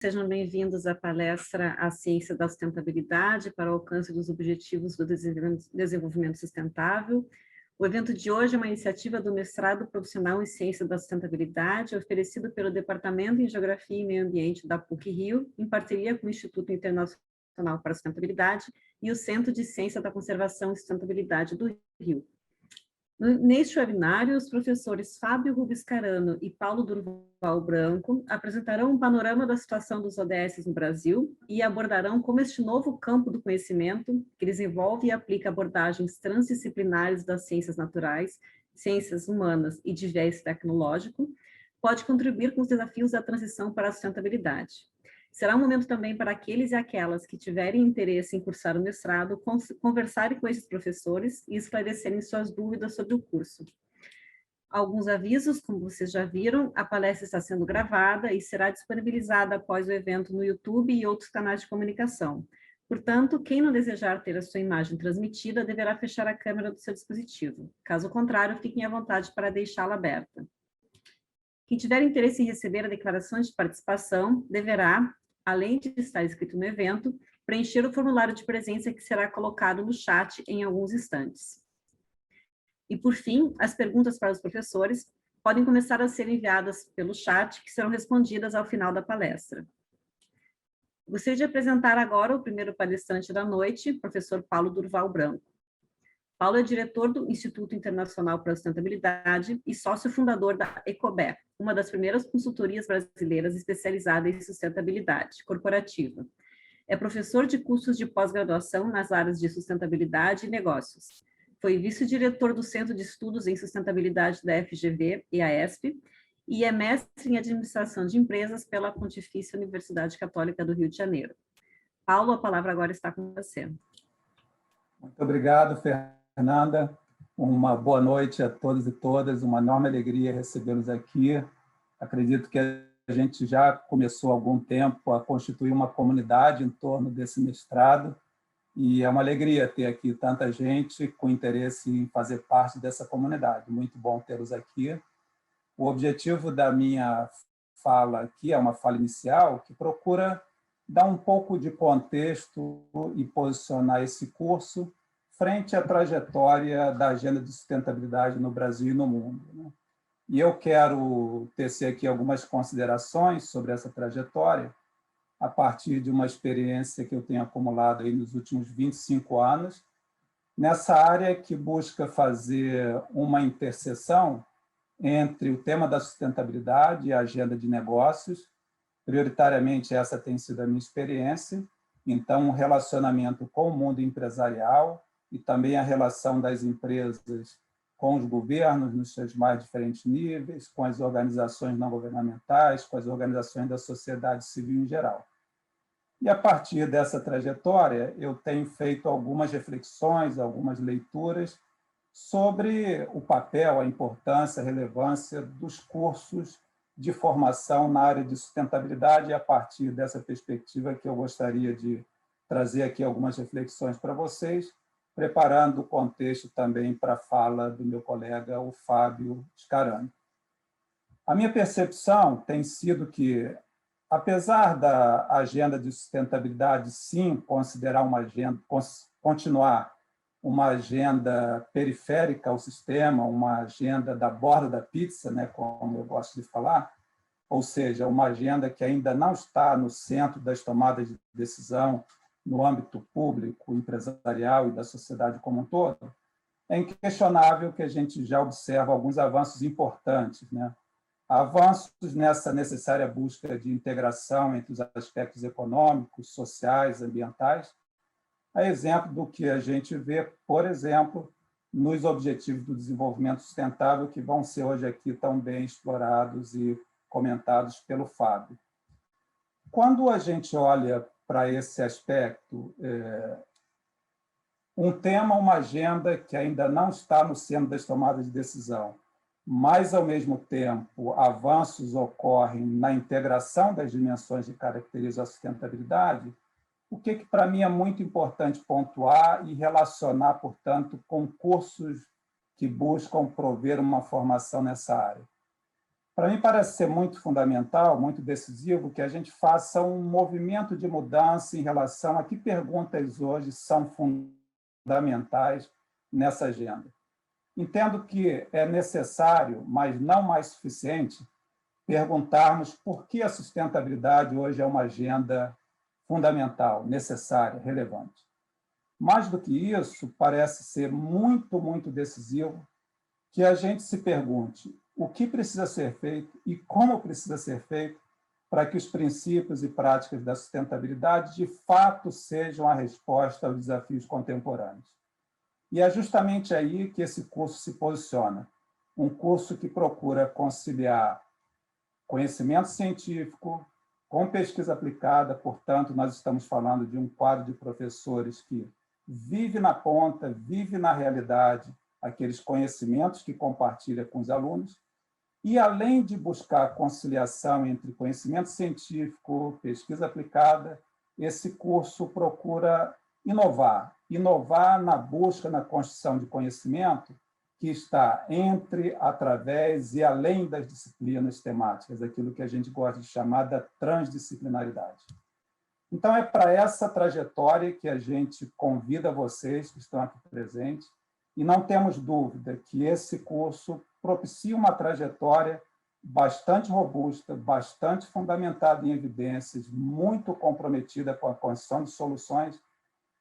Sejam bem-vindos à palestra A Ciência da Sustentabilidade para o Alcance dos Objetivos do Desenvolvimento Sustentável. O evento de hoje é uma iniciativa do Mestrado Profissional em Ciência da Sustentabilidade, oferecido pelo Departamento em Geografia e Meio Ambiente da PUC-Rio, em parceria com o Instituto Internacional para a Sustentabilidade e o Centro de Ciência da Conservação e Sustentabilidade do Rio. Neste webinário, os professores Fábio Rubens Carano e Paulo Durval Branco apresentarão um panorama da situação dos ODS no Brasil e abordarão como este novo campo do conhecimento, que desenvolve e aplica abordagens transdisciplinares das ciências naturais, ciências humanas e de viés tecnológico, pode contribuir com os desafios da transição para a sustentabilidade. Será um momento também para aqueles e aquelas que tiverem interesse em cursar o mestrado, conversarem com esses professores e esclarecerem suas dúvidas sobre o curso. Alguns avisos, como vocês já viram, a palestra está sendo gravada e será disponibilizada após o evento no YouTube e outros canais de comunicação. Portanto, quem não desejar ter a sua imagem transmitida deverá fechar a câmera do seu dispositivo. Caso contrário, fiquem à vontade para deixá-la aberta. Quem tiver interesse em receber a declaração de participação deverá, além de estar inscrito no evento, preencher o formulário de presença que será colocado no chat em alguns instantes. E, por fim, as perguntas para os professores podem começar a ser enviadas pelo chat, que serão respondidas ao final da palestra. Gostaria de apresentar agora o primeiro palestrante da noite, professor Paulo Durval Branco. Paulo é diretor do Instituto Internacional para a Sustentabilidade e sócio fundador da Ecobé, uma das primeiras consultorias brasileiras especializadas em sustentabilidade corporativa. É professor de cursos de pós-graduação nas áreas de sustentabilidade e negócios. Foi vice-diretor do Centro de Estudos em Sustentabilidade da FGV e AESP, e é mestre em Administração de Empresas pela Pontifícia Universidade Católica do Rio de Janeiro. Paulo, a palavra agora está com você. Muito obrigado, Fernanda. Uma boa noite a todos e todas. Uma enorme alegria recebê-los aqui. Acredito que a gente já começou há algum tempo a constituir uma comunidade em torno desse mestrado e é uma alegria ter aqui tanta gente com interesse em fazer parte dessa comunidade. Muito bom tê-los aqui. O objetivo da minha fala aqui é uma fala inicial que procura dar um pouco de contexto e posicionar esse curso frente à trajetória da agenda de sustentabilidade no Brasil e no mundo. E eu quero tecer aqui algumas considerações sobre essa trajetória, a partir de uma experiência que eu tenho acumulado aí nos últimos 25 anos, nessa área que busca fazer uma interseção entre o tema da sustentabilidade e a agenda de negócios. Prioritariamente, essa tem sido a minha experiência. Então, um relacionamento com o mundo empresarial e também a relação das empresas com os governos nos seus mais diferentes níveis, com as organizações não governamentais, com as organizações da sociedade civil em geral. E, a partir dessa trajetória, eu tenho feito algumas reflexões, algumas leituras sobre o papel, a importância, a relevância dos cursos de formação na área de sustentabilidade, e a partir dessa perspectiva que eu gostaria de trazer aqui algumas reflexões para vocês, preparando o contexto também para a fala do meu colega, o Fábio Scarani. A minha percepção tem sido que, apesar da agenda de sustentabilidade, sim, considerar uma agenda, continuar uma agenda periférica ao sistema, uma agenda da borda da pizza, né, como eu gosto de falar, ou seja, uma agenda que ainda não está no centro das tomadas de decisão no âmbito público, empresarial e da sociedade como um todo, é inquestionável que a gente já observa alguns avanços importantes, né? Avanços nessa necessária busca de integração entre os aspectos econômicos, sociais, ambientais, a exemplo do que a gente vê, por exemplo, nos Objetivos do Desenvolvimento Sustentável, que vão ser hoje aqui tão bem explorados e comentados pelo Fábio. Quando a gente olha para esse aspecto, um tema, uma agenda que ainda não está no centro das tomadas de decisão, mas, ao mesmo tempo, avanços ocorrem na integração das dimensões que caracterizam a sustentabilidade, o que para mim é muito importante pontuar e relacionar, portanto, com cursos que buscam prover uma formação nessa área. Para mim, parece ser muito fundamental, muito decisivo, que a gente faça um movimento de mudança em relação a que perguntas hoje são fundamentais nessa agenda. Entendo que é necessário, mas não mais suficiente, perguntarmos por que a sustentabilidade hoje é uma agenda fundamental, necessária, relevante. Mais do que isso, parece ser muito, muito decisivo que a gente se pergunte o que precisa ser feito e como precisa ser feito para que os princípios e práticas da sustentabilidade de fato sejam a resposta aos desafios contemporâneos. E é justamente aí que esse curso se posiciona, um curso que procura conciliar conhecimento científico com pesquisa aplicada, portanto, nós estamos falando de um quadro de professores que vive na ponta, vive na realidade, aqueles conhecimentos que compartilha com os alunos, e, além de buscar a conciliação entre conhecimento científico, pesquisa aplicada, esse curso procura inovar na busca, na construção de conhecimento que está entre, através e além das disciplinas temáticas, aquilo que a gente gosta de chamar da transdisciplinaridade. Então, é para essa trajetória que a gente convida vocês que estão aqui presentes, e não temos dúvida que esse curso propicia uma trajetória bastante robusta, bastante fundamentada em evidências, muito comprometida com a construção de soluções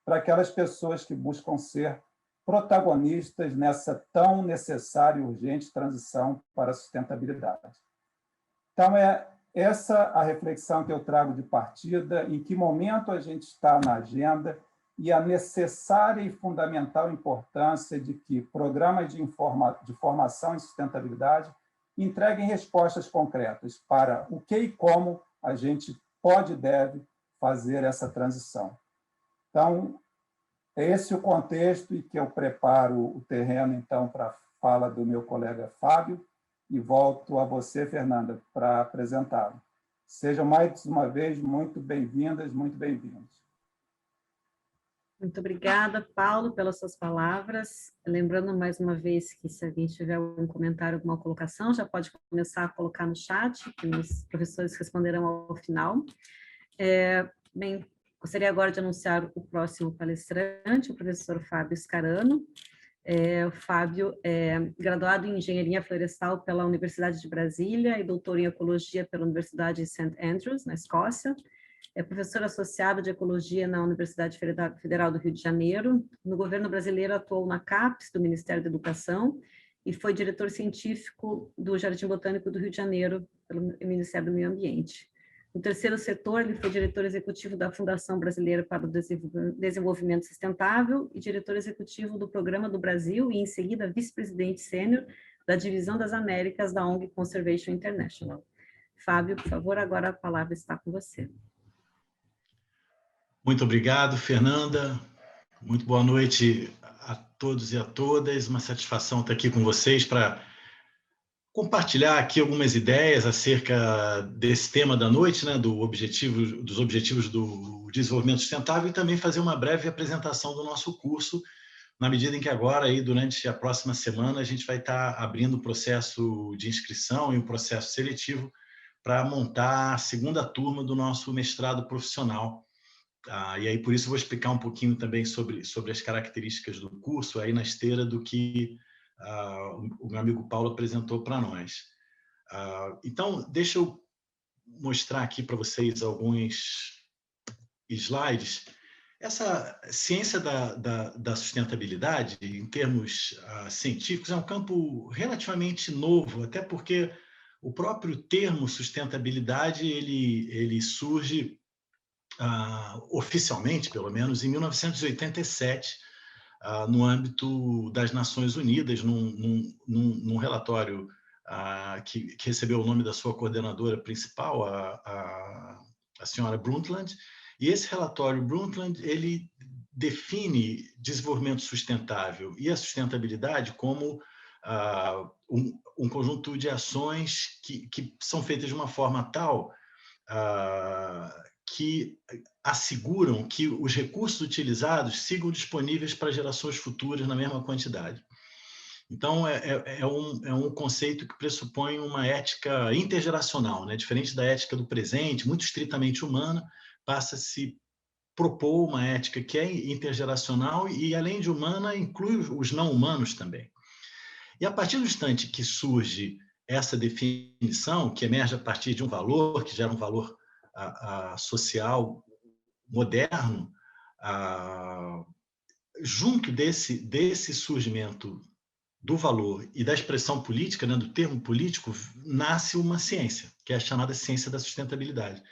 para aquelas pessoas que buscam ser protagonistas nessa tão necessária e urgente transição para a sustentabilidade. Então, é essa a reflexão que eu trago de partida, em que momento a gente está na agenda e a necessária e fundamental importância de que programas de formação em sustentabilidade entreguem respostas concretas para o que e como a gente pode e deve fazer essa transição. Então, é esse o contexto em que eu preparo o terreno, então, para a fala do meu colega Fábio, e volto a você, Fernanda, para apresentá-lo. Sejam mais uma vez muito bem-vindas, muito bem-vindos. Muito obrigada, Paulo, pelas suas palavras. Lembrando mais uma vez que se alguém tiver algum comentário, alguma colocação, já pode começar a colocar no chat, que os professores responderão ao final. Bem, gostaria agora de anunciar o próximo palestrante, o professor Fábio Scarano. O Fábio é graduado em Engenharia Florestal pela Universidade de Brasília e doutor em Ecologia pela Universidade de St. Andrews, na Escócia. É professor associado de Ecologia na Universidade Federal do Rio de Janeiro. No governo brasileiro atuou na CAPES, do Ministério da Educação, e foi diretor científico do Jardim Botânico do Rio de Janeiro, pelo Ministério do Meio Ambiente. No terceiro setor, ele foi diretor executivo da Fundação Brasileira para o Desenvolvimento Sustentável e diretor executivo do Programa do Brasil e, em seguida, vice-presidente sênior da Divisão das Américas da ONG Conservation International. Fábio, por favor, agora a palavra está com você. Muito obrigado, Fernanda. Muito boa noite a todos e a todas. Uma satisfação estar aqui com vocês para compartilhar aqui algumas ideias acerca desse tema da noite, né, dos objetivos do desenvolvimento sustentável, e também fazer uma breve apresentação do nosso curso, na medida em que agora, aí, durante a próxima semana, a gente vai estar abrindo o processo de inscrição e o processo seletivo para montar a segunda turma do nosso mestrado profissional. E aí, por isso, eu vou explicar um pouquinho também sobre as características do curso, aí na esteira do que o meu amigo Paulo apresentou para nós. Então, deixa eu mostrar aqui para vocês alguns slides. Essa ciência da sustentabilidade, em termos científicos, é um campo relativamente novo, até porque o próprio termo sustentabilidade ele surge oficialmente, pelo menos, em 1987, no âmbito das Nações Unidas, num relatório que recebeu o nome da sua coordenadora principal, a senhora Brundtland. E esse relatório Brundtland, ele define desenvolvimento sustentável e a sustentabilidade como um conjunto de ações que são feitas de uma forma tal que asseguram que os recursos utilizados sigam disponíveis para gerações futuras na mesma quantidade. Então, é um conceito que pressupõe uma ética intergeracional, né? Diferente da ética do presente, muito estritamente humana, passa a se propor uma ética que é intergeracional e, além de humana, inclui os não humanos também. E a partir do instante que surge essa definição, que emerge a partir de um valor, que gera um valor social moderno, junto desse surgimento do valor e da expressão política, né, do termo político, nasce uma ciência, que é a chamada ciência da sustentabilidade.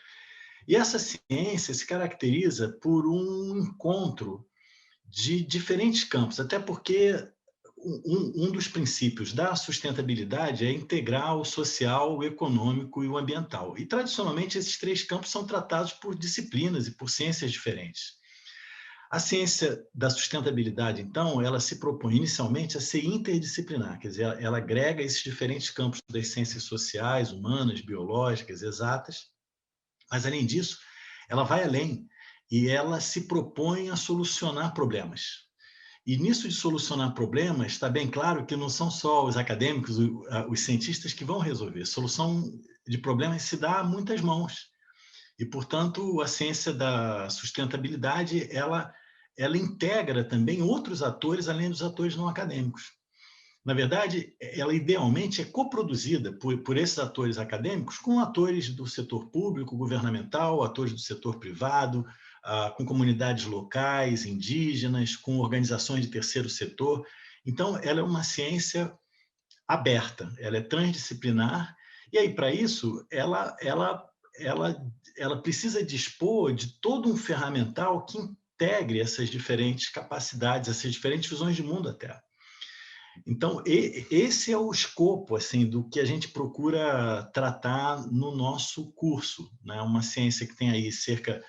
E essa ciência se caracteriza por um encontro de diferentes campos, até porque um dos princípios da sustentabilidade é integrar o social, o econômico e o ambiental. E, tradicionalmente, esses três campos são tratados por disciplinas e por ciências diferentes. A ciência da sustentabilidade, então, ela se propõe inicialmente a ser interdisciplinar, quer dizer, ela agrega esses diferentes campos das ciências sociais, humanas, biológicas, exatas, mas, além disso, ela vai além e ela se propõe a solucionar problemas. E nisso de solucionar problemas, está bem claro que não são só os acadêmicos, os cientistas que vão resolver. A solução de problemas se dá a muitas mãos. E, portanto, a ciência da sustentabilidade, ela integra também outros atores, além dos atores não acadêmicos. Na verdade, ela idealmente é coproduzida por esses atores acadêmicos com atores do setor público, governamental, atores do setor privado, com comunidades locais, indígenas, com organizações de terceiro setor. Então, ela é uma ciência aberta, ela é transdisciplinar, e aí, para isso, ela precisa dispor de todo um ferramental que integre essas diferentes capacidades, essas diferentes visões de mundo até. Então, esse é o escopo assim, do que a gente procura tratar no nosso curso, né? Uma ciência que tem aí cerca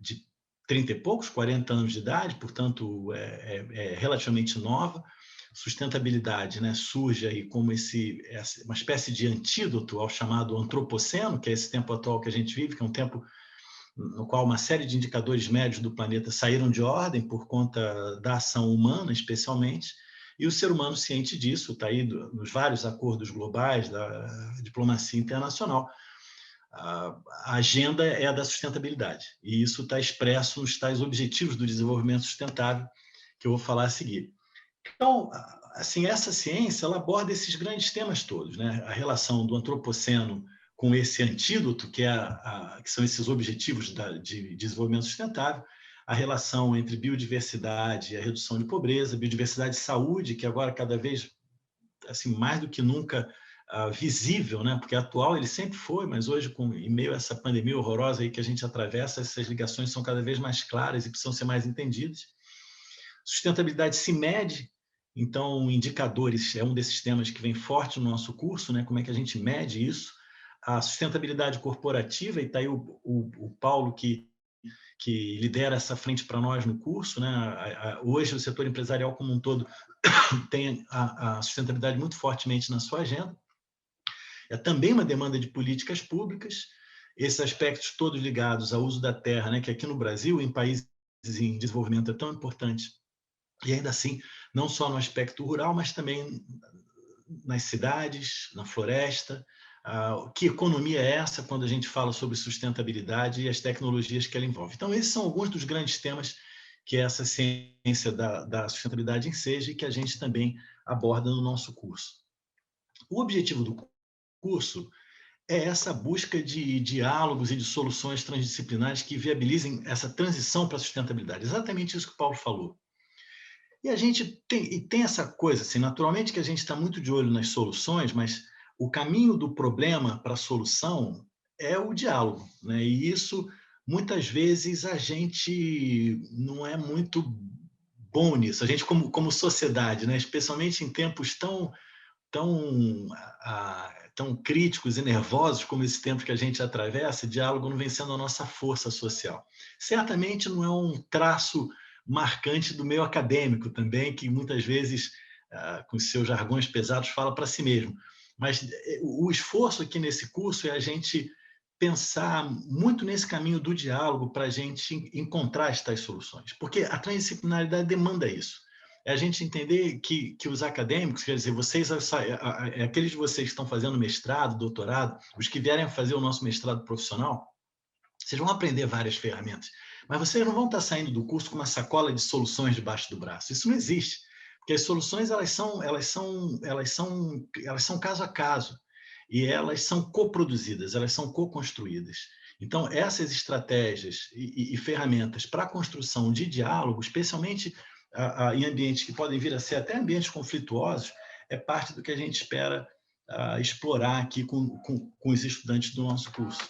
de 30 e poucos, 40 anos de idade, portanto, é relativamente nova. Sustentabilidade, né, surge aí como uma espécie de antídoto ao chamado antropoceno, que é esse tempo atual que a gente vive, que é um tempo no qual uma série de indicadores médios do planeta saíram de ordem por conta da ação humana, especialmente, e o ser humano, ciente disso, está aí nos vários acordos globais da diplomacia internacional, a agenda é a da sustentabilidade, e isso está expresso nos tais objetivos do desenvolvimento sustentável, que eu vou falar a seguir. Então, assim, essa ciência ela aborda esses grandes temas todos, né? A relação do antropoceno com esse antídoto, que são esses objetivos de desenvolvimento sustentável, a relação entre biodiversidade e a redução de pobreza, biodiversidade e saúde, que agora cada vez assim, mais do que nunca visível, né? Porque atual ele sempre foi, mas hoje, em meio a essa pandemia horrorosa aí que a gente atravessa, essas ligações são cada vez mais claras e precisam ser mais entendidas. Sustentabilidade se mede, então indicadores é um desses temas que vem forte no nosso curso, né? Como é que a gente mede isso? A sustentabilidade corporativa, e está aí o Paulo que lidera essa frente para nós no curso, né? Hoje o setor empresarial como um todo tem a sustentabilidade muito fortemente na sua agenda. É também uma demanda de políticas públicas, esses aspectos todos ligados ao uso da terra, né? Que aqui no Brasil, em países em desenvolvimento, é tão importante. E ainda assim, não só no aspecto rural, mas também nas cidades, na floresta. Que economia é essa quando a gente fala sobre sustentabilidade e as tecnologias que ela envolve? Então, esses são alguns dos grandes temas que essa ciência da sustentabilidade enseja e que a gente também aborda no nosso curso. O objetivo do curso é essa busca de diálogos e de soluções transdisciplinares que viabilizem essa transição para a sustentabilidade. Exatamente isso que o Paulo falou. E a gente tem essa coisa, assim, naturalmente que a gente está muito de olho nas soluções, mas o caminho do problema para a solução é o diálogo, né? E isso, muitas vezes, a gente não é muito bom nisso. A gente, como sociedade, né? Especialmente em tempos tão críticos e nervosos como esse tempo que a gente atravessa, diálogo não vem sendo a nossa força social. Certamente não é um traço marcante do meio acadêmico também, que muitas vezes, com seus jargões pesados, fala para si mesmo. Mas o esforço aqui nesse curso é a gente pensar muito nesse caminho do diálogo para a gente encontrar estas soluções, porque a transdisciplinaridade demanda isso. é a gente entender que os acadêmicos, quer dizer, vocês, aqueles de vocês que estão fazendo mestrado, doutorado, os que vierem a fazer o nosso mestrado profissional, vocês vão aprender várias ferramentas, mas vocês não vão estar saindo do curso com uma sacola de soluções debaixo do braço. Isso não existe, porque as soluções elas são caso a caso e elas são coproduzidas, elas são co-construídas. Então, essas estratégias e ferramentas para a construção de diálogo, especialmente em ambientes que podem vir a ser até ambientes conflituosos, é parte do que a gente espera explorar aqui com os estudantes do nosso curso.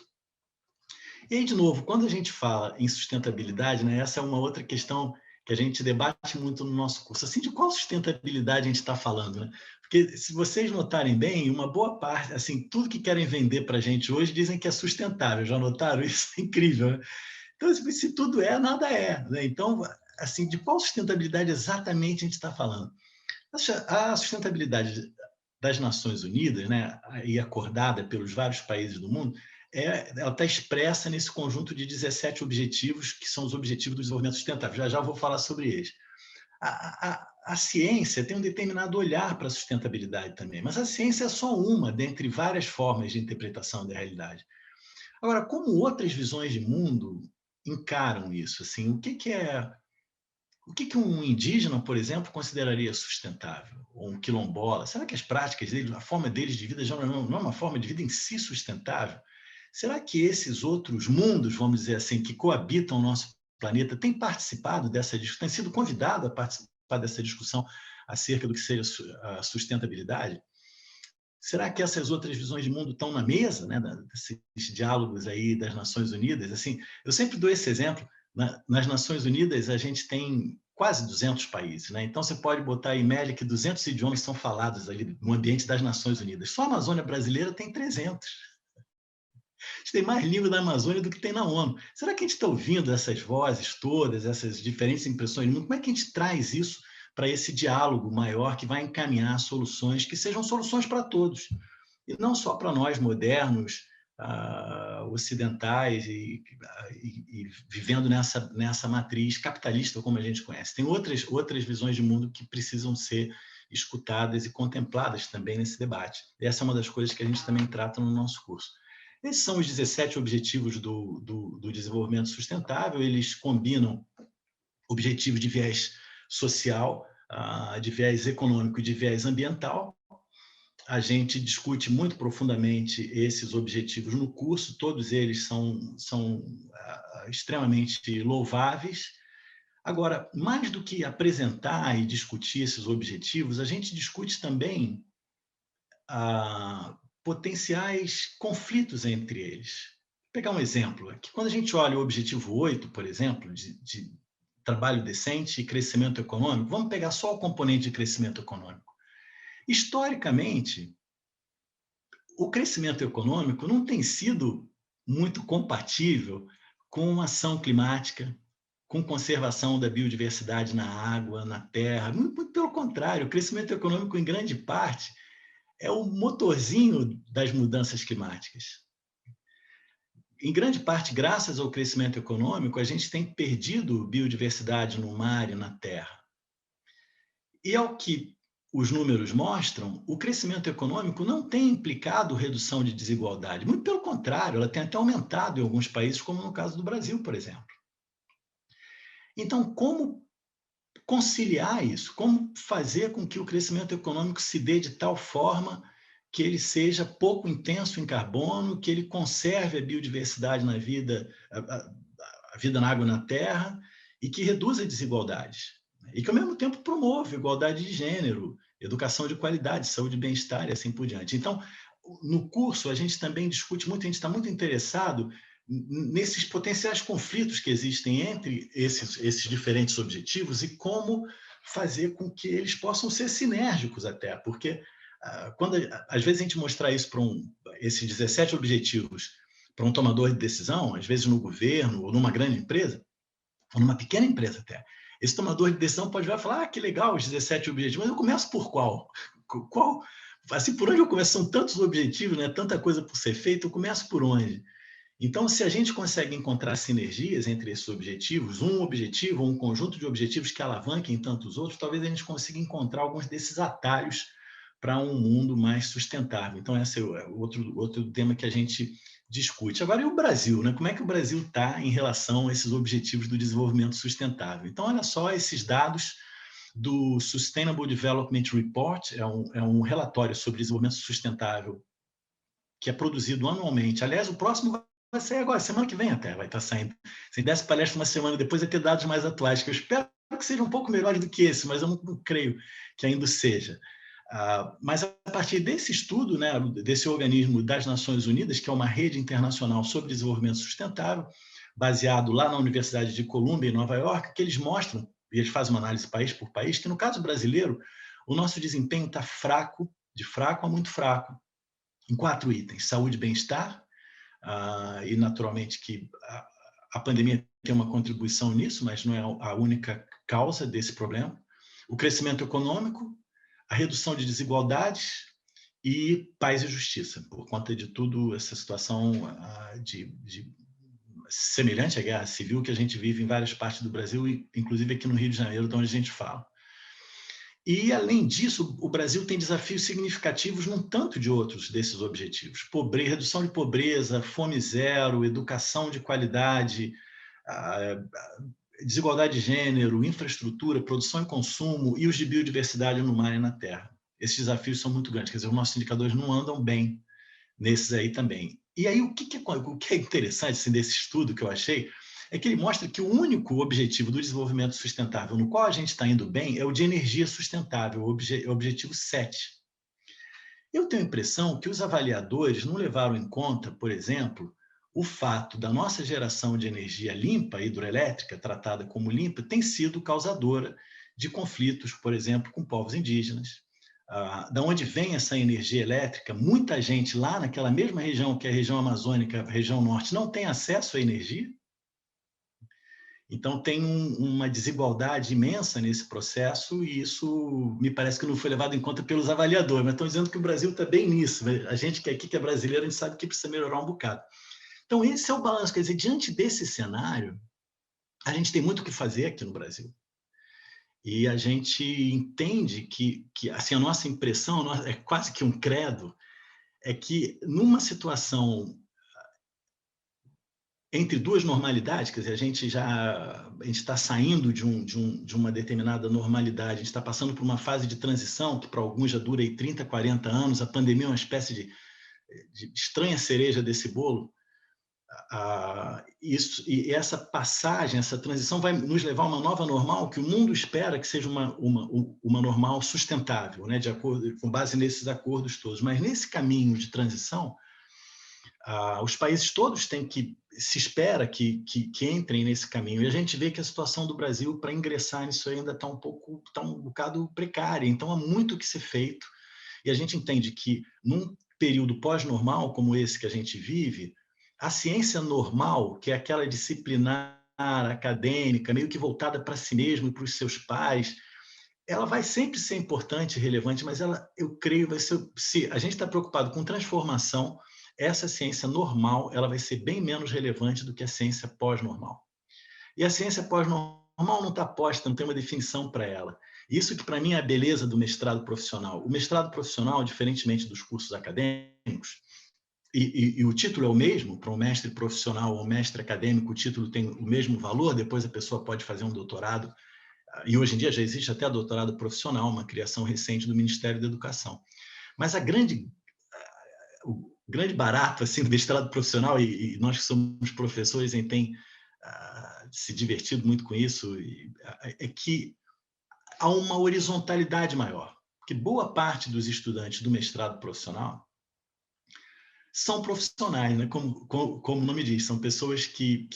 E aí, de novo, quando a gente fala em sustentabilidade, né, essa é uma outra questão que a gente debate muito no nosso curso. Assim, de qual sustentabilidade a gente está falando, né? Porque, se vocês notarem bem, uma boa parte, assim, tudo que querem vender para a gente hoje dizem que é sustentável. Já notaram isso? É incrível, né? Então, se tudo é, nada é, né? Então, assim, de qual sustentabilidade exatamente a gente está falando? A sustentabilidade das Nações Unidas, né, e acordada pelos vários países do mundo, ela está expressa nesse conjunto de 17 objetivos, que são os Objetivos do Desenvolvimento Sustentável. Já vou falar sobre eles. A ciência tem um determinado olhar para a sustentabilidade também, mas a ciência é só uma dentre várias formas de interpretação da realidade. Agora, como outras visões de mundo encaram isso? Assim, o que um indígena, por exemplo, consideraria sustentável? Ou um quilombola? Será que as práticas deles, a forma deles de vida já não é uma forma de vida em si sustentável? Será que esses outros mundos, vamos dizer assim, que coabitam o nosso planeta, têm participado dessa discussão, têm sido convidados a participar dessa discussão acerca do que seja a sustentabilidade? Será que essas outras visões de mundo estão na mesa, né, desses diálogos aí das Nações Unidas? Assim, eu sempre dou esse exemplo. Nas Nações Unidas, a gente tem quase 200 países, né? Então, você pode botar em média que 200 idiomas são falados ali no ambiente das Nações Unidas. Só a Amazônia brasileira tem 300. A gente tem mais língua da Amazônia do que tem na ONU. Será que a gente está ouvindo essas vozes todas, essas diferentes impressões do mundo? Como é que a gente traz isso para esse diálogo maior que vai encaminhar soluções que sejam soluções para todos? E não só para nós modernos, ocidentais e vivendo nessa matriz capitalista como a gente conhece. Tem outras visões de mundo que precisam ser escutadas e contempladas também nesse debate. Essa é uma das coisas que a gente também trata no nosso curso. Esses são os 17 objetivos do desenvolvimento sustentável. Eles combinam objetivos de viés social, de viés econômico e de viés ambiental. A gente discute muito profundamente esses objetivos no curso, todos eles são extremamente louváveis. Agora, mais do que apresentar e discutir esses objetivos, a gente discute também potenciais conflitos entre eles. Vou pegar um exemplo aqui. Quando a gente olha o objetivo 8, por exemplo, de trabalho decente e crescimento econômico, vamos pegar só o componente de crescimento econômico. Historicamente, o crescimento econômico não tem sido muito compatível com ação climática, com conservação da biodiversidade na água, na terra. Muito pelo contrário, o crescimento econômico, em grande parte, é o motorzinho das mudanças climáticas. Em grande parte, graças ao crescimento econômico, a gente tem perdido biodiversidade no mar e na terra. E ao que os números mostram, o crescimento econômico não tem implicado redução de desigualdade. Muito pelo contrário, ela tem até aumentado em alguns países, como no caso do Brasil, por exemplo. Então, como conciliar isso? Como fazer com que o crescimento econômico se dê de tal forma que ele seja pouco intenso em carbono, que ele conserve a biodiversidade na vida, a vida na água e na terra, e que reduza desigualdades? E que, ao mesmo tempo, promova igualdade de gênero, educação de qualidade, saúde e bem-estar e assim por diante. Então, no curso, a gente também discute muito, a gente está muito interessado nesses potenciais conflitos que existem entre esses diferentes objetivos e como fazer com que eles possam ser sinérgicos até, porque quando às vezes a gente mostrar isso para esses 17 objetivos para um tomador de decisão, às vezes no governo ou numa grande empresa, ou numa pequena empresa até, esse tomador de decisão pode vir e falar, que legal os 17 objetivos, mas eu começo por qual? Assim, por onde eu começo? São tantos objetivos, né? Tanta coisa por ser feita, eu começo por onde? Então, se a gente consegue encontrar sinergias entre esses objetivos, um objetivo ou um conjunto de objetivos que alavanquem tantos outros, talvez a gente consiga encontrar alguns desses atalhos para um mundo mais sustentável. Então, esse é outro tema que a gente discute. Agora, e o Brasil, né? Como é que o Brasil está em relação a esses objetivos do desenvolvimento sustentável? Então, olha só esses dados do Sustainable Development Report, é um relatório sobre desenvolvimento sustentável que é produzido anualmente. Aliás, o próximo vai sair agora, semana que vem até vai estar saindo. Se desse palestra uma semana depois, vai ter dados mais atuais, que eu espero que sejam um pouco melhores do que esse, mas eu não creio que ainda seja. Mas a partir desse estudo, né, desse organismo das Nações Unidas, que é uma rede internacional sobre desenvolvimento sustentável, baseado lá na Universidade de Columbia, em Nova York, que eles mostram, e eles fazem uma análise país por país, que no caso brasileiro, o nosso desempenho está fraco, de fraco a muito fraco, em 4 itens: saúde e bem-estar, e naturalmente que a pandemia tem uma contribuição nisso, mas não é a única causa desse problema. O crescimento econômico, a redução de desigualdades e paz e justiça, por conta de tudo essa situação semelhante à guerra civil que a gente vive em várias partes do Brasil, inclusive aqui no Rio de Janeiro, de onde a gente fala. E, além disso, o Brasil tem desafios significativos num tanto de outros desses objetivos. Redução de pobreza, fome zero, educação de qualidade, desigualdade de gênero, infraestrutura, produção e consumo e os de biodiversidade no mar e na terra. Esses desafios são muito grandes, quer dizer, os nossos indicadores não andam bem nesses aí também. E aí, o que é interessante assim, desse estudo que eu achei é que ele mostra que o único objetivo do desenvolvimento sustentável no qual a gente está indo bem é o de energia sustentável, o objetivo 7. Eu tenho a impressão que os avaliadores não levaram em conta, por exemplo, o fato da nossa geração de energia limpa, hidroelétrica, tratada como limpa, tem sido causadora de conflitos, por exemplo, com povos indígenas. Da onde vem essa energia elétrica, muita gente lá naquela mesma região, que é a região amazônica, a região norte, não tem acesso à energia. Então, tem uma desigualdade imensa nesse processo e isso me parece que não foi levado em conta pelos avaliadores, mas estão dizendo que o Brasil está bem nisso. A gente que aqui que é brasileiro, a gente sabe que precisa melhorar um bocado. Então, esse é o balanço. Quer dizer, diante desse cenário, a gente tem muito o que fazer aqui no Brasil. E a gente entende que assim, a nossa impressão, é quase que um credo, é que numa situação entre duas normalidades, quer dizer, a gente está saindo de uma determinada normalidade, a gente está passando por uma fase de transição que para alguns já dura aí 30, 40 anos, a pandemia é uma espécie de estranha cereja desse bolo. E essa passagem, essa transição vai nos levar a uma nova normal que o mundo espera que seja uma normal sustentável, né, com base nesses acordos todos. Mas nesse caminho de transição, os países todos se espera que entrem nesse caminho. E a gente vê que a situação do Brasil para ingressar nisso ainda está um bocado precária. Então, há muito que ser feito. E a gente entende que, num período pós-normal como esse que a gente vive, a ciência normal, que é aquela disciplinar, acadêmica, meio que voltada para si mesmo e para os seus pares, ela vai sempre ser importante e relevante, mas eu creio, vai ser, se a gente está preocupado com transformação, essa ciência normal ela vai ser bem menos relevante do que a ciência pós-normal. E a ciência pós-normal não está posta, não tem uma definição para ela. Isso que, para mim, é a beleza do mestrado profissional. O mestrado profissional, diferentemente dos cursos acadêmicos, e o título é o mesmo, para um mestre profissional ou um mestre acadêmico, o título tem o mesmo valor, depois a pessoa pode fazer um doutorado, e hoje em dia já existe até doutorado profissional, uma criação recente do Ministério da Educação. Mas o grande barato assim, do mestrado profissional, e nós que somos professores e tem se divertido muito com isso, é que há uma horizontalidade maior, porque boa parte dos estudantes do mestrado profissional são profissionais, né? Como o nome diz, são pessoas que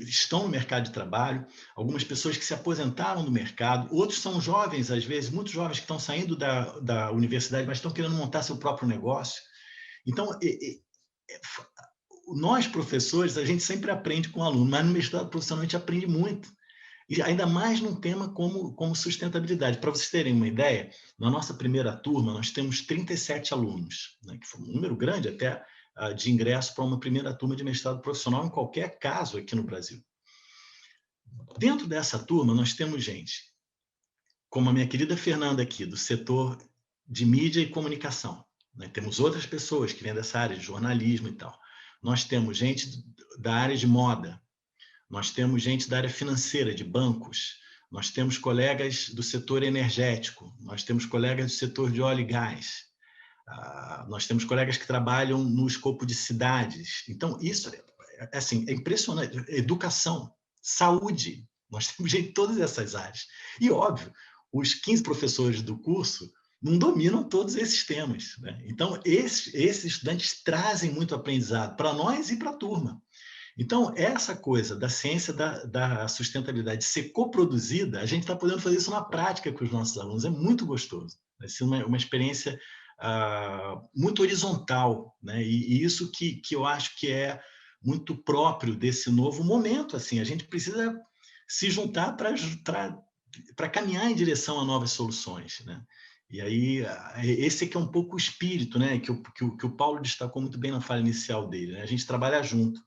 estão no mercado de trabalho, algumas pessoas que se aposentaram do mercado, outros são jovens, às vezes, muitos jovens que estão saindo da universidade, mas estão querendo montar seu próprio negócio. Então, nós, professores, a gente sempre aprende com o aluno, mas no mestrado profissional a gente aprende muito. E ainda mais num tema como sustentabilidade. Para vocês terem uma ideia, na nossa primeira turma, nós temos 37 alunos, né, que foi um número grande até de ingresso para uma primeira turma de mestrado profissional, em qualquer caso aqui no Brasil. Dentro dessa turma, nós temos gente, como a minha querida Fernanda aqui, do setor de mídia e comunicação. Né? Temos outras pessoas que vêm dessa área de jornalismo e tal. Nós temos gente da área de moda, nós temos gente da área financeira, de bancos, nós temos colegas do setor energético, nós temos colegas do setor de óleo e gás, nós temos colegas que trabalham no escopo de cidades. Então, isso assim, é impressionante. Educação, saúde, nós temos gente de todas essas áreas. E, óbvio, os 15 professores do curso não dominam todos esses temas. Né? Então, esses estudantes trazem muito aprendizado para nós e para a turma. Então, essa coisa da ciência da sustentabilidade ser coproduzida, a gente está podendo fazer isso na prática com os nossos alunos. É muito gostoso. Vai ser uma experiência muito horizontal, né? E isso que eu acho que é muito próprio desse novo momento. Assim, a gente precisa se juntar para caminhar em direção a novas soluções, né? E aí, esse aqui é um pouco o espírito, né? Que o Paulo destacou muito bem na fala inicial dele, né? A gente trabalha junto.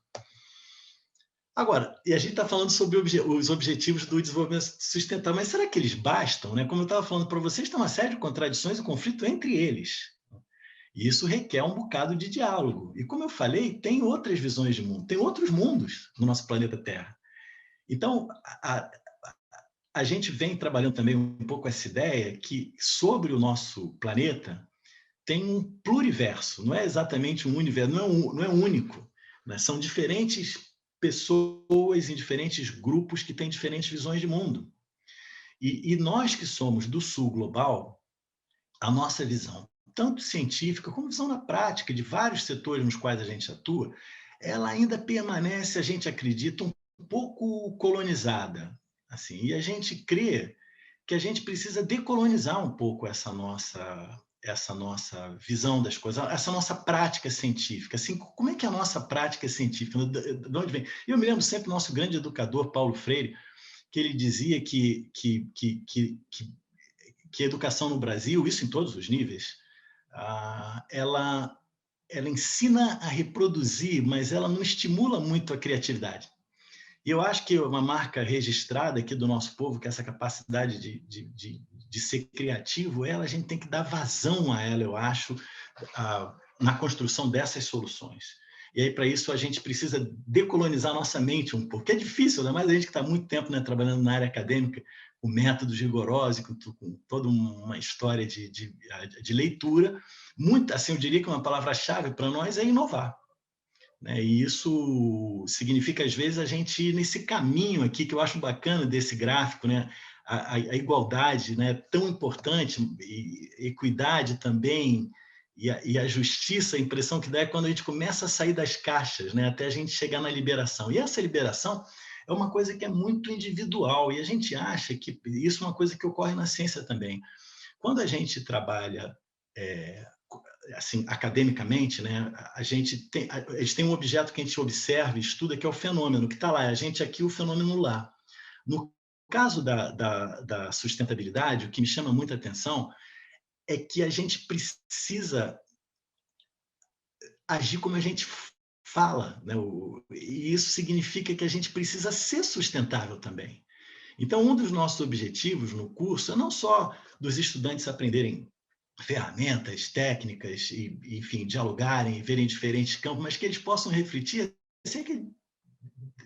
Agora, e a gente está falando sobre os objetivos do desenvolvimento sustentável, mas será que eles bastam? Né? Como eu estava falando para vocês, tem uma série de contradições e conflito entre eles. E isso requer um bocado de diálogo. E como eu falei, tem outras visões de mundo, tem outros mundos no nosso planeta Terra. Então, a gente vem trabalhando também um pouco essa ideia que sobre o nosso planeta tem um pluriverso, não é exatamente um universo, não é único, né? São diferentes pessoas em diferentes grupos que têm diferentes visões de mundo. E nós que somos do sul global, a nossa visão, tanto científica como visão na prática de vários setores nos quais a gente atua, ela ainda permanece, a gente acredita, um pouco colonizada. Assim, e a gente crê que a gente precisa decolonizar um pouco essa nossa visão das coisas, essa nossa prática científica. Assim, como é que é a nossa prática científica? De onde vem? Eu me lembro sempre do nosso grande educador, Paulo Freire, que ele dizia que a educação no Brasil, isso em todos os níveis, ela ensina a reproduzir, mas ela não estimula muito a criatividade. E eu acho que uma marca registrada aqui do nosso povo, que é essa capacidade de ser criativo, a gente tem que dar vazão a ela, eu acho, na construção dessas soluções. E aí, para isso, a gente precisa decolonizar nossa mente um pouco, que é difícil, ainda mais a gente que está há muito tempo, né, trabalhando na área acadêmica, com métodos rigorosos, com toda uma história de leitura. Muito, assim, eu diria que uma palavra-chave para nós é inovar. Né? E isso significa, às vezes, a gente ir nesse caminho aqui, que eu acho bacana desse gráfico, né? A igualdade, né? Tão importante, e equidade também, e a justiça, a impressão que dá é quando a gente começa a sair das caixas, né? Até a gente chegar na liberação. E essa liberação é uma coisa que é muito individual, e a gente acha que isso é uma coisa que ocorre na ciência também. Quando a gente trabalha assim, academicamente, né, a gente tem um objeto que a gente observa e estuda, que é o fenômeno, que está lá, a gente aqui, o fenômeno lá. No caso da sustentabilidade, o que me chama muita atenção é que a gente precisa agir como a gente fala, né? E isso significa que a gente precisa ser sustentável também. Então, um dos nossos objetivos no curso é não só dos estudantes aprenderem ferramentas, técnicas, e, enfim, dialogarem, verem diferentes campos, mas que eles possam refletir acerca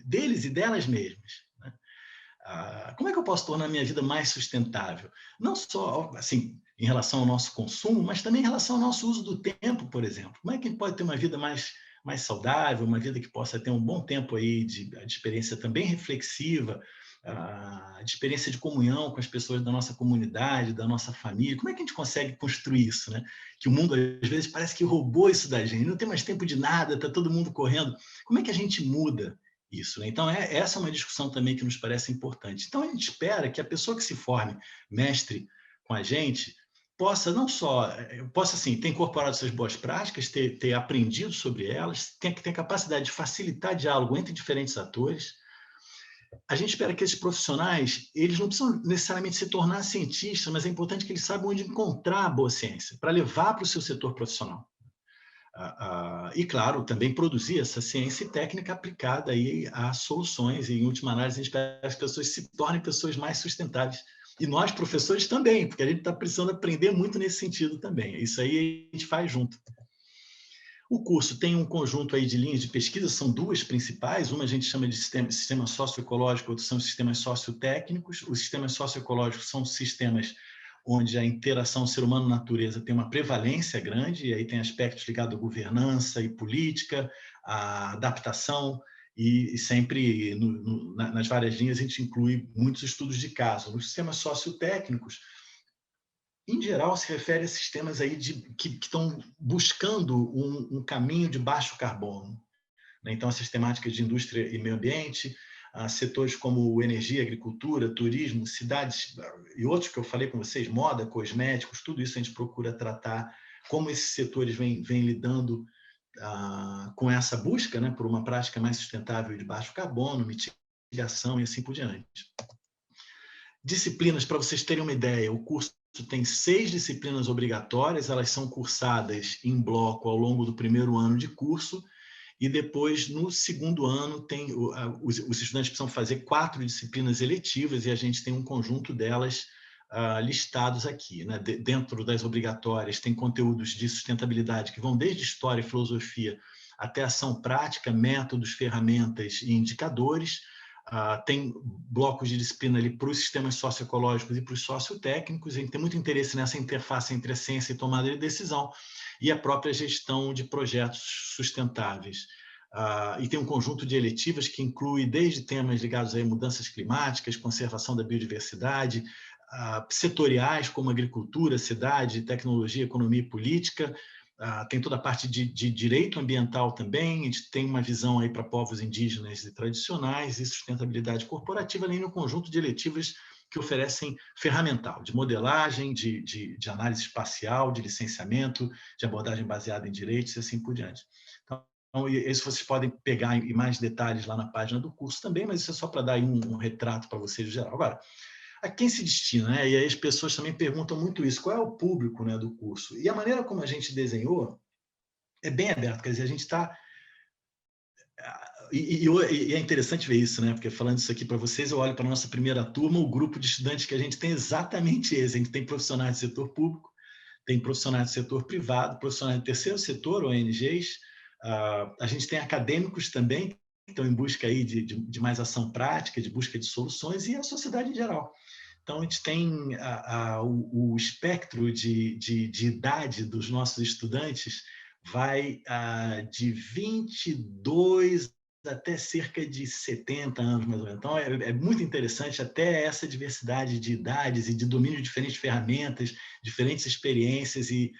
deles e delas mesmas. Né? Como é que eu posso tornar a minha vida mais sustentável? Não só, assim, em relação ao nosso consumo, mas também em relação ao nosso uso do tempo, por exemplo. Como é que a gente pode ter uma vida mais saudável, uma vida que possa ter um bom tempo aí de experiência também reflexiva, de experiência de comunhão com as pessoas da nossa comunidade, da nossa família. Como é que a gente consegue construir isso, né? Que o mundo, às vezes, parece que roubou isso da gente, não tem mais tempo de nada, está todo mundo correndo. Como é que a gente muda isso, né? Então, essa é uma discussão também que nos parece importante. Então, a gente espera que a pessoa que se forme mestre com a gente possa não só, assim, ter incorporado essas boas práticas, ter aprendido sobre elas, ter a capacidade de facilitar diálogo entre diferentes atores. A gente espera que esses profissionais, eles não precisam necessariamente se tornar cientistas, mas é importante que eles saibam onde encontrar a boa ciência, para levar para o seu setor profissional. E, claro, também produzir essa ciência e técnica aplicada aí a soluções. E, em última análise, a gente espera que as pessoas se tornem pessoas mais sustentáveis. E nós, professores, também, porque a gente está precisando aprender muito nesse sentido também. Isso aí a gente faz junto. O curso tem um conjunto aí de linhas de pesquisa, são duas principais. Uma a gente chama de sistema socioecológico, outra são sistemas sociotécnicos. Os sistemas socioecológicos são sistemas onde a interação ser humano-natureza tem uma prevalência grande, e aí tem aspectos ligados à governança e política, à adaptação, e sempre nas várias linhas a gente inclui muitos estudos de caso. Nos sistemas sociotécnicos, em geral, se refere a sistemas aí que estão buscando um caminho de baixo carbono. Então, a sistemática de indústria e meio ambiente, setores como energia, agricultura, turismo, cidades e outros que eu falei com vocês, moda, cosméticos, tudo isso a gente procura tratar como esses setores vêm lidando com essa busca, né, por uma prática mais sustentável de baixo carbono, mitigação e assim por diante. Disciplinas, para vocês terem uma ideia, o curso tem 6 disciplinas obrigatórias, elas são cursadas em bloco ao longo do primeiro ano de curso, e depois, no segundo ano, os estudantes precisam fazer 4 disciplinas eletivas, e a gente tem um conjunto delas listados aqui, né? Dentro das obrigatórias, tem conteúdos de sustentabilidade que vão desde história e filosofia até ação prática, métodos, ferramentas e indicadores. Tem blocos de disciplina ali para os sistemas socioecológicos e para os sociotécnicos. A gente tem muito interesse nessa interface entre a ciência e tomada de decisão e a própria gestão de projetos sustentáveis. E tem um conjunto de eletivas que inclui desde temas ligados a mudanças climáticas, conservação da biodiversidade, setoriais como agricultura, cidade, tecnologia, economia e política. Tem toda a parte de direito ambiental também, a gente tem uma visão aí para povos indígenas e tradicionais e sustentabilidade corporativa, além de um conjunto de eletivas que oferecem ferramental, de modelagem, de análise espacial, de licenciamento, de abordagem baseada em direitos e assim por diante. Então, isso vocês podem pegar em mais detalhes lá na página do curso também, mas isso é só para dar aí um retrato para vocês em geral. Agora, a quem se destina, né? E aí as pessoas também perguntam muito isso, qual é o público, né, do curso? E a maneira como a gente desenhou é bem aberto, quer dizer, a gente está... E é interessante ver isso, né? Porque falando isso aqui para vocês, eu olho para a nossa primeira turma, o grupo de estudantes que a gente tem é exatamente esse. A gente tem profissionais do setor público, tem profissionais do setor privado, profissionais do terceiro setor, ONGs, a gente tem acadêmicos também, que estão em busca aí de mais ação prática, de busca de soluções, e a sociedade em geral. Então, a gente tem o espectro de idade dos nossos estudantes vai de 22 até cerca de 70 anos, mais ou menos. Então, é muito interessante até essa diversidade de idades e de domínio de diferentes ferramentas, diferentes experiências e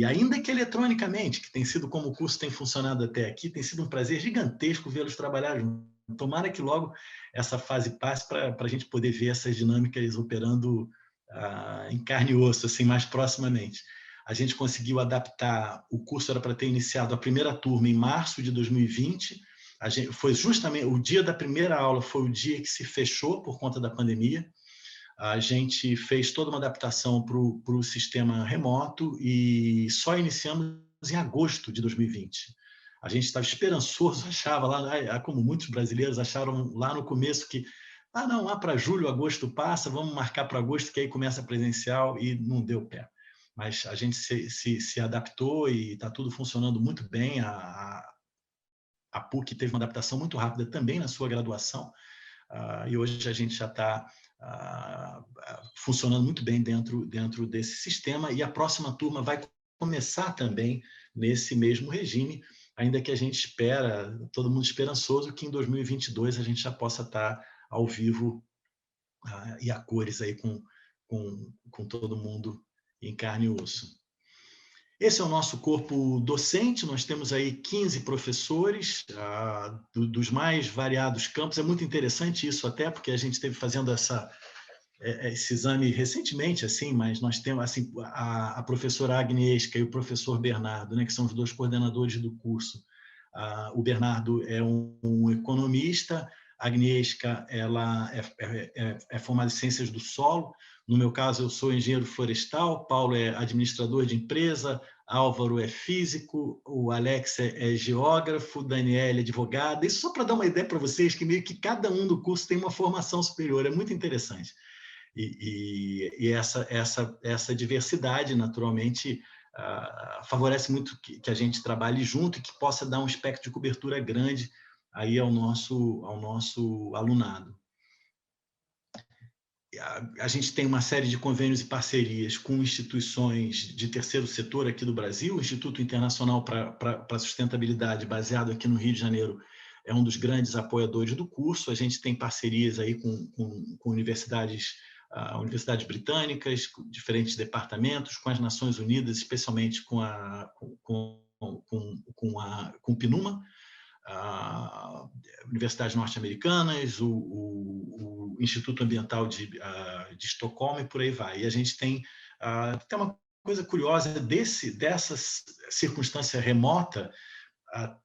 ainda que eletronicamente, que tem sido como o curso tem funcionado até aqui, tem sido um prazer gigantesco vê-los trabalhar juntos. Tomara que logo essa fase passe para a gente poder ver essas dinâmicas operando em carne e osso, assim, mais proximamente. A gente conseguiu adaptar, o curso era para ter iniciado a primeira turma em março de 2020, foi justamente o dia da primeira aula, foi o dia que se fechou por conta da pandemia. A gente fez toda uma adaptação para o sistema remoto e só iniciamos em agosto de 2020. A gente estava esperançoso, achava lá, como muitos brasileiros acharam lá no começo que não, lá para julho, agosto passa, vamos marcar para agosto que aí começa presencial, e não deu pé. Mas a gente se adaptou e está tudo funcionando muito bem. A PUC teve uma adaptação muito rápida também na sua graduação, e hoje a gente já está funcionando muito bem dentro desse sistema, e a próxima turma vai começar também nesse mesmo regime, ainda que a gente espera, todo mundo esperançoso, que em 2022 a gente já possa estar ao vivo e a cores aí com todo mundo em carne e osso. Esse é o nosso corpo docente, nós temos aí 15 professores dos mais variados campos. É muito interessante isso até, porque a gente esteve fazendo esse exame recentemente, assim, mas nós temos assim, a professora Agnieszka e o professor Bernardo, né, que são os 2 coordenadores do curso. O Bernardo é um economista, a Agnieszka ela é formada em Ciências do Solo. No meu caso, eu sou engenheiro florestal, Paulo é administrador de empresa, Álvaro é físico, o Alex é geógrafo, Daniela é advogada. Isso só para dar uma ideia para vocês, que meio que cada um do curso tem uma formação superior, é muito interessante. E essa diversidade, naturalmente, favorece muito que a gente trabalhe junto e que possa dar um espectro de cobertura grande aí ao nosso alunado. A gente tem uma série de convênios e parcerias com instituições de terceiro setor aqui do Brasil. O Instituto Internacional para a Sustentabilidade, baseado aqui no Rio de Janeiro, é um dos grandes apoiadores do curso. A gente tem parcerias aí com universidades britânicas, com diferentes departamentos, com as Nações Unidas, especialmente com o PNUMA, universidades norte-americanas, o Instituto Ambiental de Estocolmo e por aí vai. E a gente tem uma coisa curiosa dessa circunstância remota,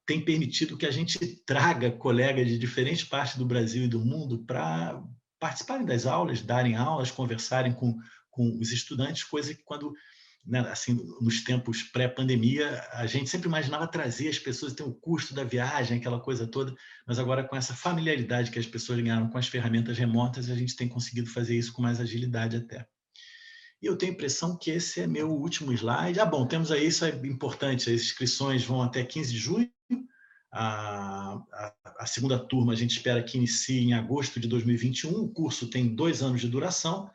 tem permitido que a gente traga colegas de diferentes partes do Brasil e do mundo para participarem das aulas, darem aulas, conversarem com os estudantes, coisa que quando, né, assim, nos tempos pré-pandemia, a gente sempre imaginava trazer as pessoas, ter o custo da viagem, aquela coisa toda, mas agora com essa familiaridade que as pessoas ganharam com as ferramentas remotas, a gente tem conseguido fazer isso com mais agilidade até. E eu tenho a impressão que esse é meu último slide. Bom, temos aí, isso é importante, as inscrições vão até 15 de junho, a segunda turma a gente espera que inicie em agosto de 2021, o curso tem 2 anos de duração,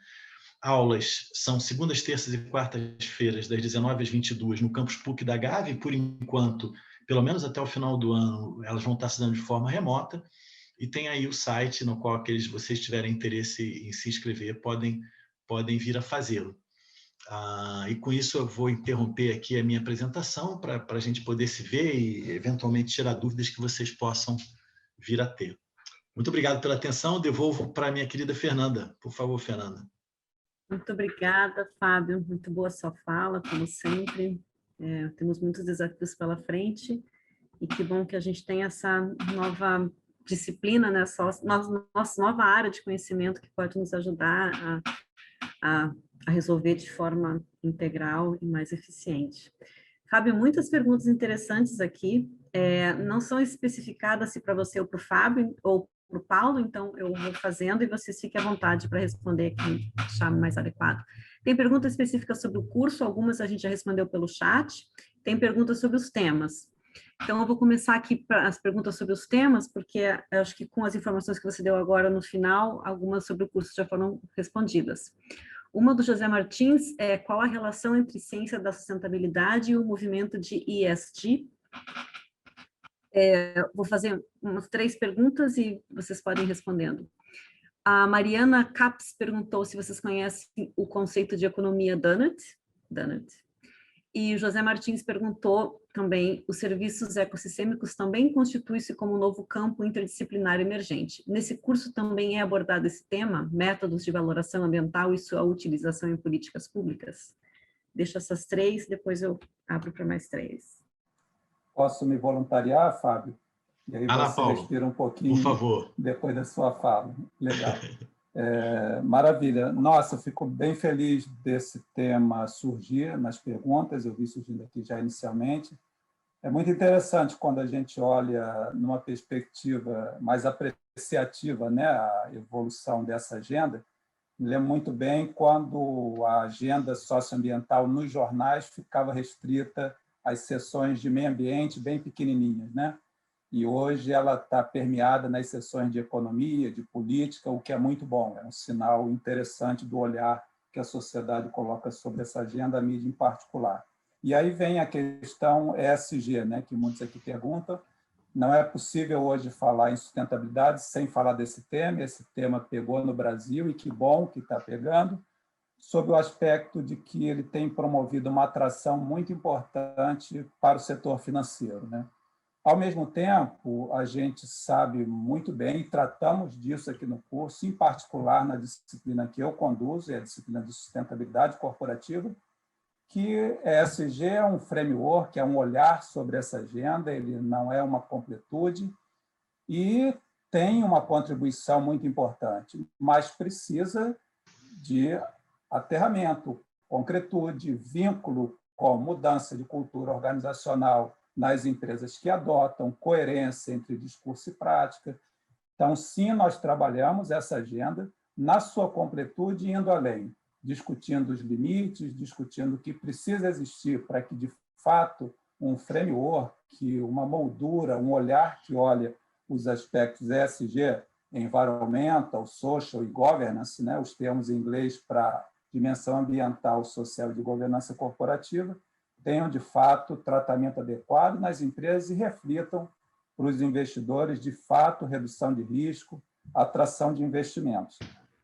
aulas são segundas, terças e quartas-feiras, das 19 às 22, no campus PUC da Gávea, e por enquanto, pelo menos até o final do ano, elas vão estar se dando de forma remota, e tem aí o site no qual vocês tiverem interesse em se inscrever, podem vir a fazê-lo. E com isso eu vou interromper aqui a minha apresentação para a gente poder se ver e eventualmente tirar dúvidas que vocês possam vir a ter. Muito obrigado pela atenção, devolvo para a minha querida Fernanda. Por favor, Fernanda. Muito obrigada, Fábio. Muito boa sua fala, como sempre. Temos muitos desafios pela frente e que bom que a gente tem essa nova disciplina, né? Nossa nova área de conhecimento que pode nos ajudar a resolver de forma integral e mais eficiente. Fábio, muitas perguntas interessantes aqui, não são especificadas se para você ou para o Fábio ou para o Paulo, então eu vou fazendo e vocês fiquem à vontade para responder quem achar mais adequado. Tem perguntas específicas sobre o curso, algumas a gente já respondeu pelo chat, tem perguntas sobre os temas. Então, eu vou começar aqui para as perguntas sobre os temas, porque eu acho que com as informações que você deu agora no final, algumas sobre o curso já foram respondidas. Uma do José Martins é: qual a relação entre ciência da sustentabilidade e o movimento de ESG? Vou fazer umas 3 perguntas e vocês podem ir respondendo. A Mariana Caps perguntou se vocês conhecem o conceito de economia Donut. E o José Martins perguntou também: os serviços ecossistêmicos também constituem-se como um novo campo interdisciplinar emergente. Nesse curso também é abordado esse tema, métodos de valoração ambiental e sua utilização em políticas públicas? Deixo essas 3, depois eu abro para mais 3. Posso me voluntariar, Fábio? E aí você Paulo, respira um pouquinho, por favor, depois da sua fala. Legal. Maravilha. Nossa, eu fico bem feliz desse tema surgir nas perguntas, eu vi surgindo aqui já inicialmente. É muito interessante quando a gente olha numa perspectiva mais apreciativa, né, a evolução dessa agenda. Me lembro muito bem quando a agenda socioambiental nos jornais ficava restrita às seções de meio ambiente bem pequenininhas, né? E hoje ela está permeada nas seções de economia, de política, o que é muito bom, é um sinal interessante do olhar que a sociedade coloca sobre essa agenda, a mídia em particular. E aí vem a questão ESG, né, que muitos aqui perguntam. Não é possível hoje falar em sustentabilidade sem falar desse tema. Esse tema pegou no Brasil, e que bom que está pegando, sob o aspecto de que ele tem promovido uma atração muito importante para o setor financeiro, né? Ao mesmo tempo, a gente sabe muito bem, tratamos disso aqui no curso, em particular na disciplina que eu conduzo, é a disciplina de sustentabilidade corporativa, que ESG é um framework, é um olhar sobre essa agenda, ele não é uma completude e tem uma contribuição muito importante, mas precisa de aterramento, concretude, vínculo com mudança de cultura organizacional nas empresas que adotam, coerência entre discurso e prática. Então, sim, nós trabalhamos essa agenda na sua completude, indo além, discutindo os limites, discutindo o que precisa existir para que, de fato, um framework, uma moldura, um olhar que olha os aspectos ESG, Environmental, Social e Governance, né, os termos em inglês para dimensão ambiental, social e de governança corporativa, tenham, de fato, tratamento adequado nas empresas e reflitam para os investidores, de fato, redução de risco, atração de investimentos.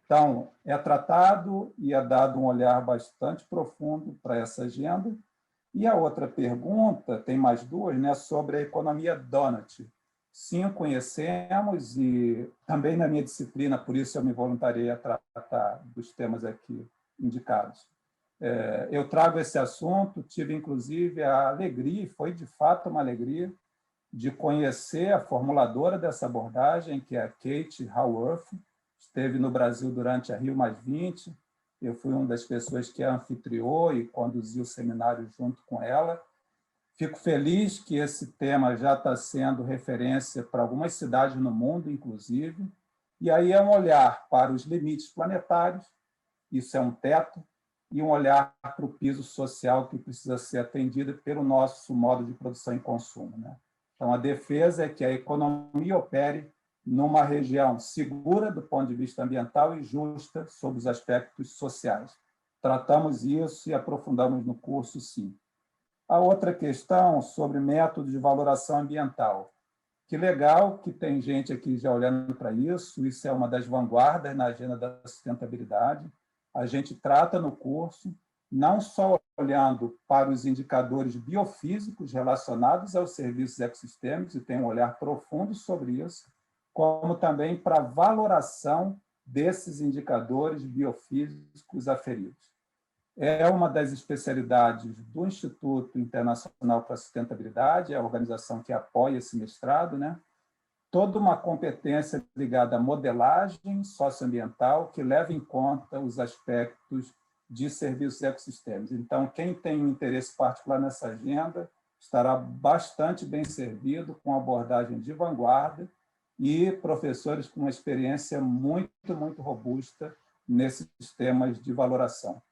Então, é tratado e é dado um olhar bastante profundo para essa agenda. E a outra pergunta, tem mais duas, né, sobre a economia donut. Sim, conhecemos, e também na minha disciplina, por isso eu me voluntariei a tratar dos temas aqui indicados. Eu trago esse assunto, tive, inclusive, a alegria, e foi, de fato, uma alegria, de conhecer a formuladora dessa abordagem, que é a Kate Haworth, esteve no Brasil durante a Rio+20, eu fui uma das pessoas que a anfitriou e conduziu o seminário junto com ela. Fico feliz que esse tema já está sendo referência para algumas cidades no mundo, inclusive, e aí é um olhar para os limites planetários, isso é um teto, e um olhar para o piso social que precisa ser atendido pelo nosso modo de produção e consumo, né? Então, a defesa é que a economia opere numa região segura do ponto de vista ambiental e justa sobre os aspectos sociais. Tratamos isso e aprofundamos no curso, sim. A outra questão sobre métodos de valoração ambiental. Que legal que tem gente aqui já olhando para isso, isso é uma das vanguardas na agenda da sustentabilidade. A gente trata no curso, não só olhando para os indicadores biofísicos relacionados aos serviços ecossistêmicos, e tem um olhar profundo sobre isso, como também para a valoração desses indicadores biofísicos aferidos. É uma das especialidades do Instituto Internacional para a Sustentabilidade, é a organização que apoia esse mestrado, né? Toda uma competência ligada à modelagem socioambiental que leva em conta os aspectos de serviços ecossistêmicos. Então, quem tem um interesse particular nessa agenda estará bastante bem servido com abordagem de vanguarda e professores com uma experiência muito, muito robusta nesses temas de valoração.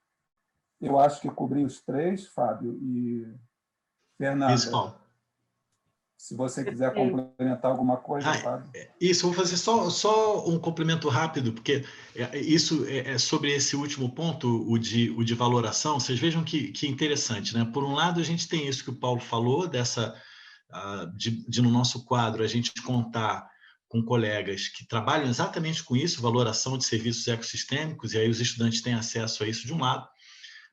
Eu acho que cobri os três, Fábio e Fernanda. Isso, Paulo. Se você quiser complementar alguma coisa, Fábio. Isso, vou fazer só um complemento rápido, porque isso é sobre esse último ponto, o de valoração. Vocês vejam que interessante, né? Por um lado, a gente tem isso que o Paulo falou, de no nosso quadro a gente contar com colegas que trabalham exatamente com isso, valoração de serviços ecossistêmicos, e aí os estudantes têm acesso a isso de um lado.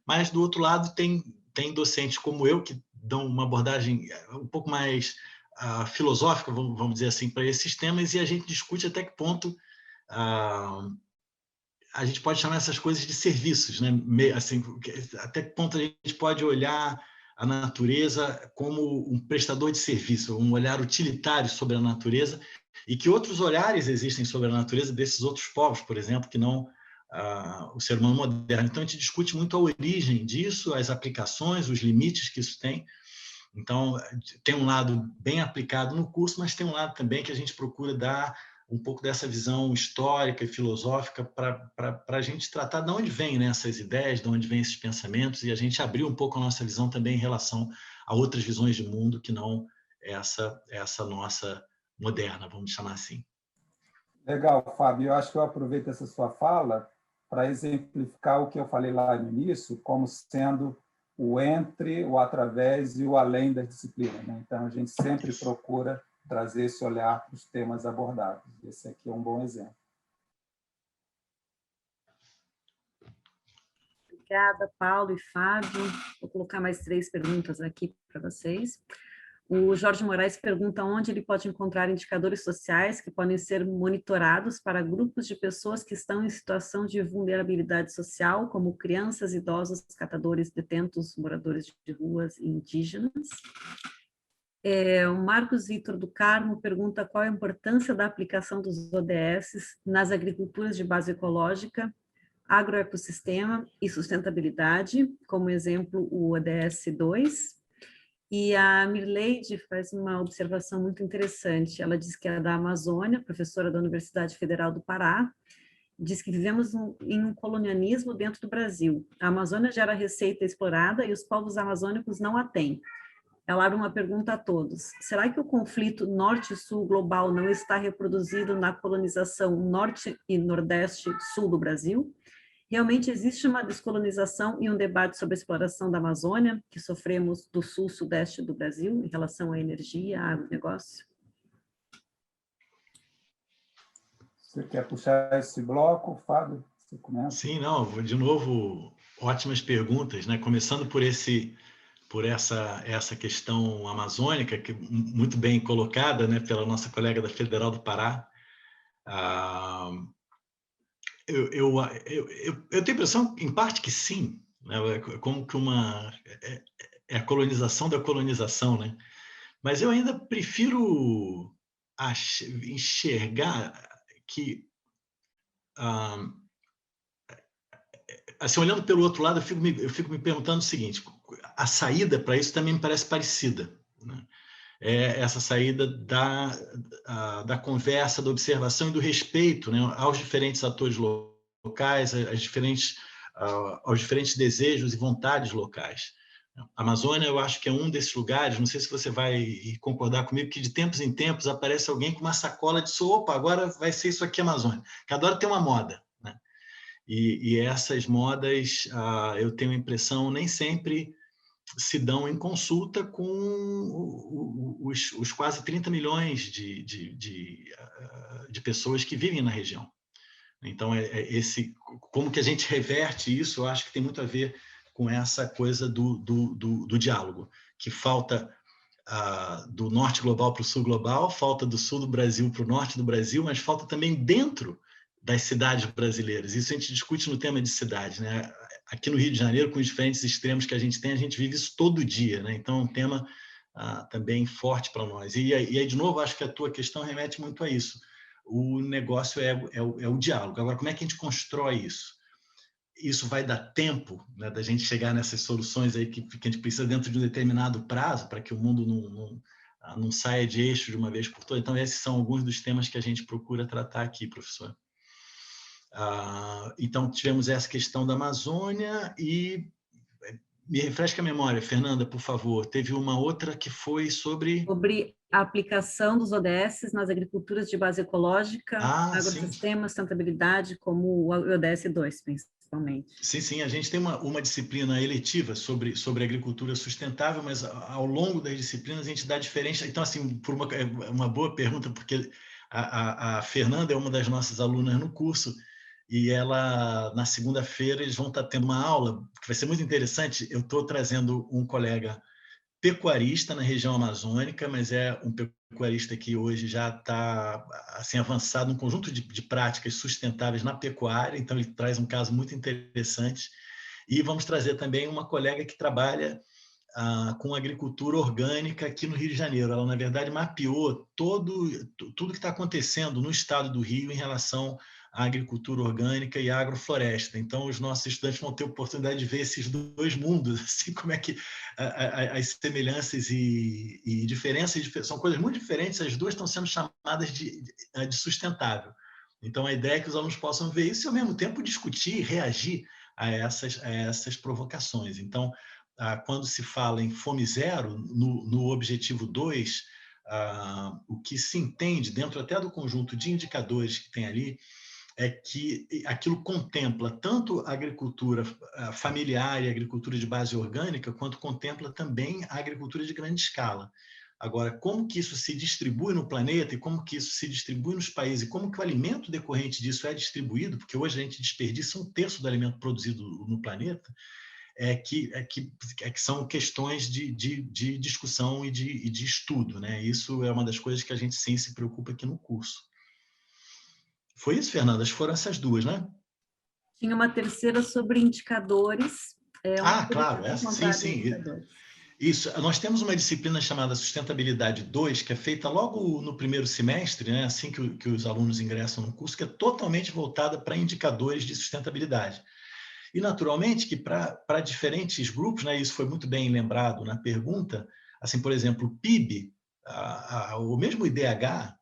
Mas, do outro lado, tem docentes como eu que dão uma abordagem um pouco mais filosófica, vamos dizer assim, para esses temas, e a gente discute até que ponto a gente pode chamar essas coisas de serviços, né? Assim, até que ponto a gente pode olhar a natureza como um prestador de serviço, um olhar utilitário sobre a natureza, e que outros olhares existem sobre a natureza desses outros povos, por exemplo, que não o ser humano moderno. Então, a gente discute muito a origem disso, as aplicações, os limites que isso tem. Então, tem um lado bem aplicado no curso, mas tem um lado também que a gente procura dar um pouco dessa visão histórica e filosófica para a gente tratar de onde vêm, né, essas ideias, de onde vêm esses pensamentos, e a gente abrir um pouco a nossa visão também em relação a outras visões de mundo que não essa nossa moderna, vamos chamar assim. Legal, Fábio. Eu acho que eu aproveito essa sua fala para exemplificar o que eu falei lá no início, como sendo o entre, o através e o além das disciplinas, né? Então, a gente sempre procura trazer esse olhar para os temas abordados. Esse aqui é um bom exemplo. Obrigada, Paulo e Fábio. Vou colocar mais 3 perguntas aqui para vocês. O Jorge Moraes pergunta onde ele pode encontrar indicadores sociais que podem ser monitorados para grupos de pessoas que estão em situação de vulnerabilidade social, como crianças, idosos, catadores, detentos, moradores de ruas e indígenas. O Marcos Vitor do Carmo pergunta qual a importância da aplicação dos ODS nas agriculturas de base ecológica, agroecossistema e sustentabilidade, como exemplo o ODS 2. E a Mirleide faz uma observação muito interessante. Ela diz que é da Amazônia, professora da Universidade Federal do Pará, diz que vivemos em um colonialismo dentro do Brasil. A Amazônia gera receita explorada e os povos amazônicos não a têm. Ela abre uma pergunta a todos. Será que o conflito norte-sul global não está reproduzido na colonização norte e nordeste-sul do Brasil? Realmente existe uma descolonização e um debate sobre a exploração da Amazônia, que sofremos do sul-sudeste do Brasil, em relação à energia, agronegócio? Você quer puxar esse bloco, Fábio? Você começa? Sim, não, de novo, ótimas perguntas, né? Começando por essa questão amazônica, que muito bem colocada, né, pela nossa colega da Federal do Pará. Eu tenho a impressão, em parte, que sim, né? Como que é a colonização da colonização, né? Mas eu ainda prefiro enxergar que, assim, olhando pelo outro lado, eu fico me perguntando o seguinte: a saída para isso também me parece parecida, né? É essa saída da conversa, da observação e do respeito, né, aos diferentes atores locais, aos diferentes desejos e vontades locais. A Amazônia, eu acho que é um desses lugares, não sei se você vai concordar comigo, que de tempos em tempos aparece alguém com uma sacola de opa, agora vai ser isso aqui, Amazônia. Cada hora tem uma moda, né? E essas modas, eu tenho a impressão, nem sempre se dão em consulta com os quase 30 milhões de pessoas que vivem na região. Então, como que a gente reverte isso, eu acho que tem muito a ver com essa coisa do diálogo, que falta do norte global para o sul global, falta do sul do Brasil para o norte do Brasil, mas falta também dentro das cidades brasileiras. Isso a gente discute no tema de cidade, né? Aqui no Rio de Janeiro, com os diferentes extremos que a gente tem, a gente vive isso todo dia, né? Então, é um tema também forte para nós. E aí, de novo, acho que a tua questão remete muito a isso. O negócio é o diálogo. Agora, como é que a gente constrói isso? Isso vai dar tempo, né, da gente chegar nessas soluções aí que a gente precisa dentro de um determinado prazo para que o mundo não saia de eixo de uma vez por todas. Então, esses são alguns dos temas que a gente procura tratar aqui, professor. Então, tivemos essa questão da Amazônia e me refresca a memória, Fernanda, por favor. Teve uma outra que foi sobre a aplicação dos ODS nas agriculturas de base ecológica, agrossistema, sustentabilidade, como o ODS 2, principalmente. Sim, a gente tem uma disciplina eletiva sobre agricultura sustentável, mas ao longo das disciplinas a gente dá diferença. Então, assim, uma boa pergunta, porque a Fernanda é uma das nossas alunas no curso, e ela, na segunda-feira, eles vão estar tendo uma aula que vai ser muito interessante. Eu estou trazendo um colega pecuarista na região amazônica, mas é um pecuarista que hoje já está assim, avançado num conjunto de práticas sustentáveis na pecuária, então ele traz um caso muito interessante. E vamos trazer também uma colega que trabalha com agricultura orgânica aqui no Rio de Janeiro. Ela, na verdade, mapeou tudo que está acontecendo no estado do Rio em relação à agricultura orgânica e à agrofloresta. Então, os nossos estudantes vão ter oportunidade de ver esses dois mundos, assim, como é que as semelhanças e diferenças são coisas muito diferentes, as duas estão sendo chamadas de sustentável. Então, a ideia é que os alunos possam ver isso e, ao mesmo tempo, discutir e reagir a essas provocações. Então, quando se fala em fome zero, no objetivo 2, o que se entende, dentro até do conjunto de indicadores que tem ali, é que aquilo contempla tanto a agricultura familiar e a agricultura de base orgânica, quanto contempla também a agricultura de grande escala. Agora, como que isso se distribui no planeta e como que isso se distribui nos países e como que o alimento decorrente disso é distribuído, porque hoje a gente desperdiça 1/3 do alimento produzido no planeta, que são questões de discussão e de estudo, né? Isso é uma das coisas que a gente sim se preocupa aqui no curso. Foi isso, Fernanda? Acho que foram essas duas, né? Tinha uma terceira sobre indicadores. Claro, sim. Isso, nós temos uma disciplina chamada Sustentabilidade 2, que é feita logo no primeiro semestre, né, assim que os alunos ingressam no curso, que é totalmente voltada para indicadores de sustentabilidade. E, naturalmente, que para diferentes grupos, né, isso foi muito bem lembrado na pergunta, assim, por exemplo, o PIB, o mesmo IDH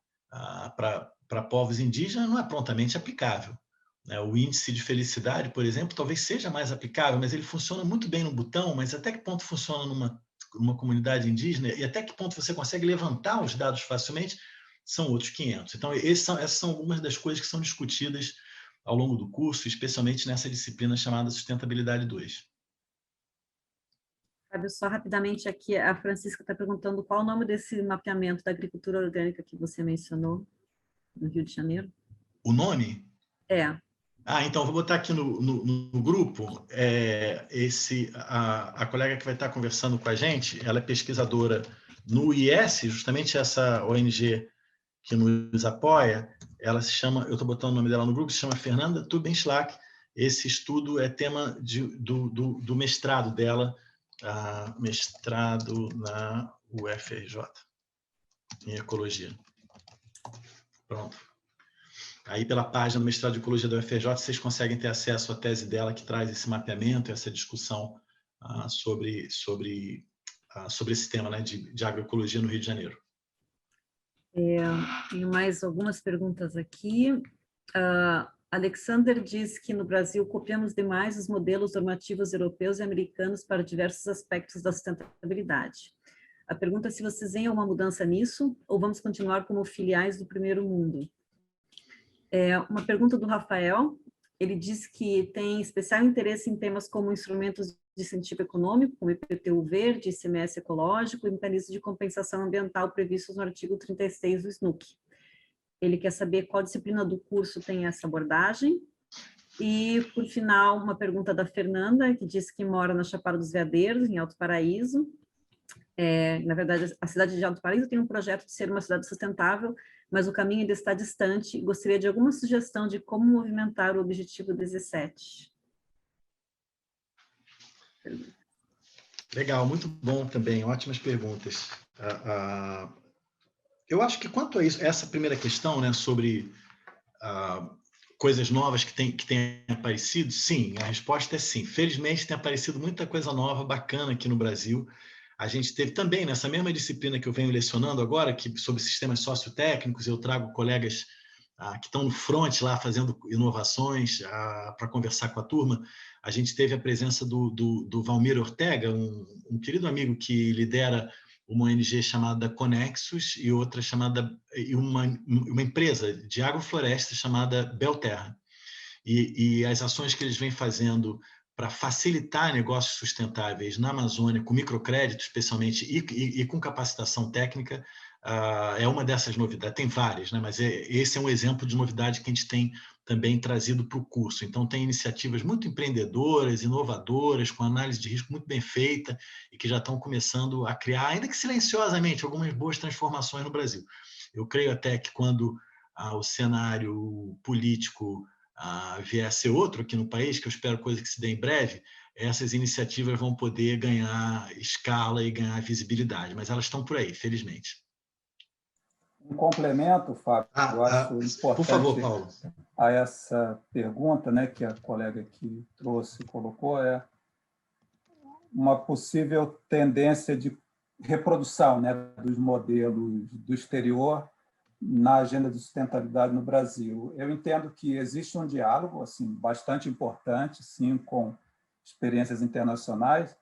para povos indígenas não é prontamente aplicável. Né? O índice de felicidade, por exemplo, talvez seja mais aplicável, mas ele funciona muito bem no Butão, mas até que ponto funciona numa comunidade indígena e até que ponto você consegue levantar os dados facilmente são outros 500. Então, essas são algumas das coisas que são discutidas ao longo do curso, especialmente nessa disciplina chamada Sustentabilidade 2. Fábio, só rapidamente aqui, a Francisca está perguntando qual o nome desse mapeamento da agricultura orgânica que você mencionou no Rio de Janeiro? O nome? É. Então, vou botar aqui no grupo, a colega que vai estar conversando com a gente, ela é pesquisadora no IS, justamente essa ONG que nos apoia, ela se chama, eu estou botando o nome dela no grupo, se chama Fernanda Tubenschlag. Esse estudo é tema do mestrado dela, mestrado na UFRJ, em Ecologia. Pronto. Aí, pela página do mestrado de Ecologia da UFRJ, vocês conseguem ter acesso à tese dela, que traz esse mapeamento, essa discussão sobre esse tema, né, de agroecologia no Rio de Janeiro. Tenho mais algumas perguntas aqui. Alexander diz que no Brasil copiamos demais os modelos normativos europeus e americanos para diversos aspectos da sustentabilidade. A pergunta é se vocês veem uma mudança nisso ou vamos continuar como filiais do primeiro mundo. Uma pergunta do Rafael, ele diz que tem especial interesse em temas como instrumentos de incentivo econômico, como IPTU verde, ICMS ecológico e mecanismo de compensação ambiental previstos no artigo 36 do SNUC. Ele quer saber qual disciplina do curso tem essa abordagem. E, por final, uma pergunta da Fernanda, que diz que mora na Chapada dos Veadeiros, em Alto Paraíso. Na verdade, a cidade de Alto Paraíso tem um projeto de ser uma cidade sustentável, mas o caminho ainda está distante. Gostaria de alguma sugestão de como movimentar o objetivo 17. Legal, muito bom também, ótimas perguntas. Eu acho que quanto a isso, essa primeira questão, né, sobre coisas novas que têm aparecido, sim, a resposta é sim. Felizmente tem aparecido muita coisa nova, bacana aqui no Brasil. A gente teve também, nessa mesma disciplina que eu venho lecionando agora, que sobre sistemas sociotécnicos, eu trago colegas que estão no front lá fazendo inovações para conversar com a turma. A gente teve a presença do Valmir Ortega, um querido amigo que lidera uma ONG chamada Conexus e outra chamada uma empresa de agrofloresta chamada Belterra. E as ações que eles vêm fazendo para facilitar negócios sustentáveis na Amazônia, com microcrédito especialmente, e com capacitação técnica, é uma dessas novidades. Tem várias, né? Mas esse é um exemplo de novidade que a gente tem também trazido para o curso. Então, tem iniciativas muito empreendedoras, inovadoras, com análise de risco muito bem feita e que já estão começando a criar, ainda que silenciosamente, algumas boas transformações no Brasil. Eu creio até que quando o cenário político vier a ser outro aqui no país, que eu espero coisa que se dê em breve, essas iniciativas vão poder ganhar escala e ganhar visibilidade, mas elas estão por aí, felizmente. Um complemento, Fábio, eu acho importante, por favor, Paulo, a essa pergunta, né, que a colega aqui trouxe e colocou, é uma possível tendência de reprodução, né, dos modelos do exterior na agenda de sustentabilidade no Brasil. Eu entendo que existe um diálogo assim, bastante importante, sim, com experiências internacionais.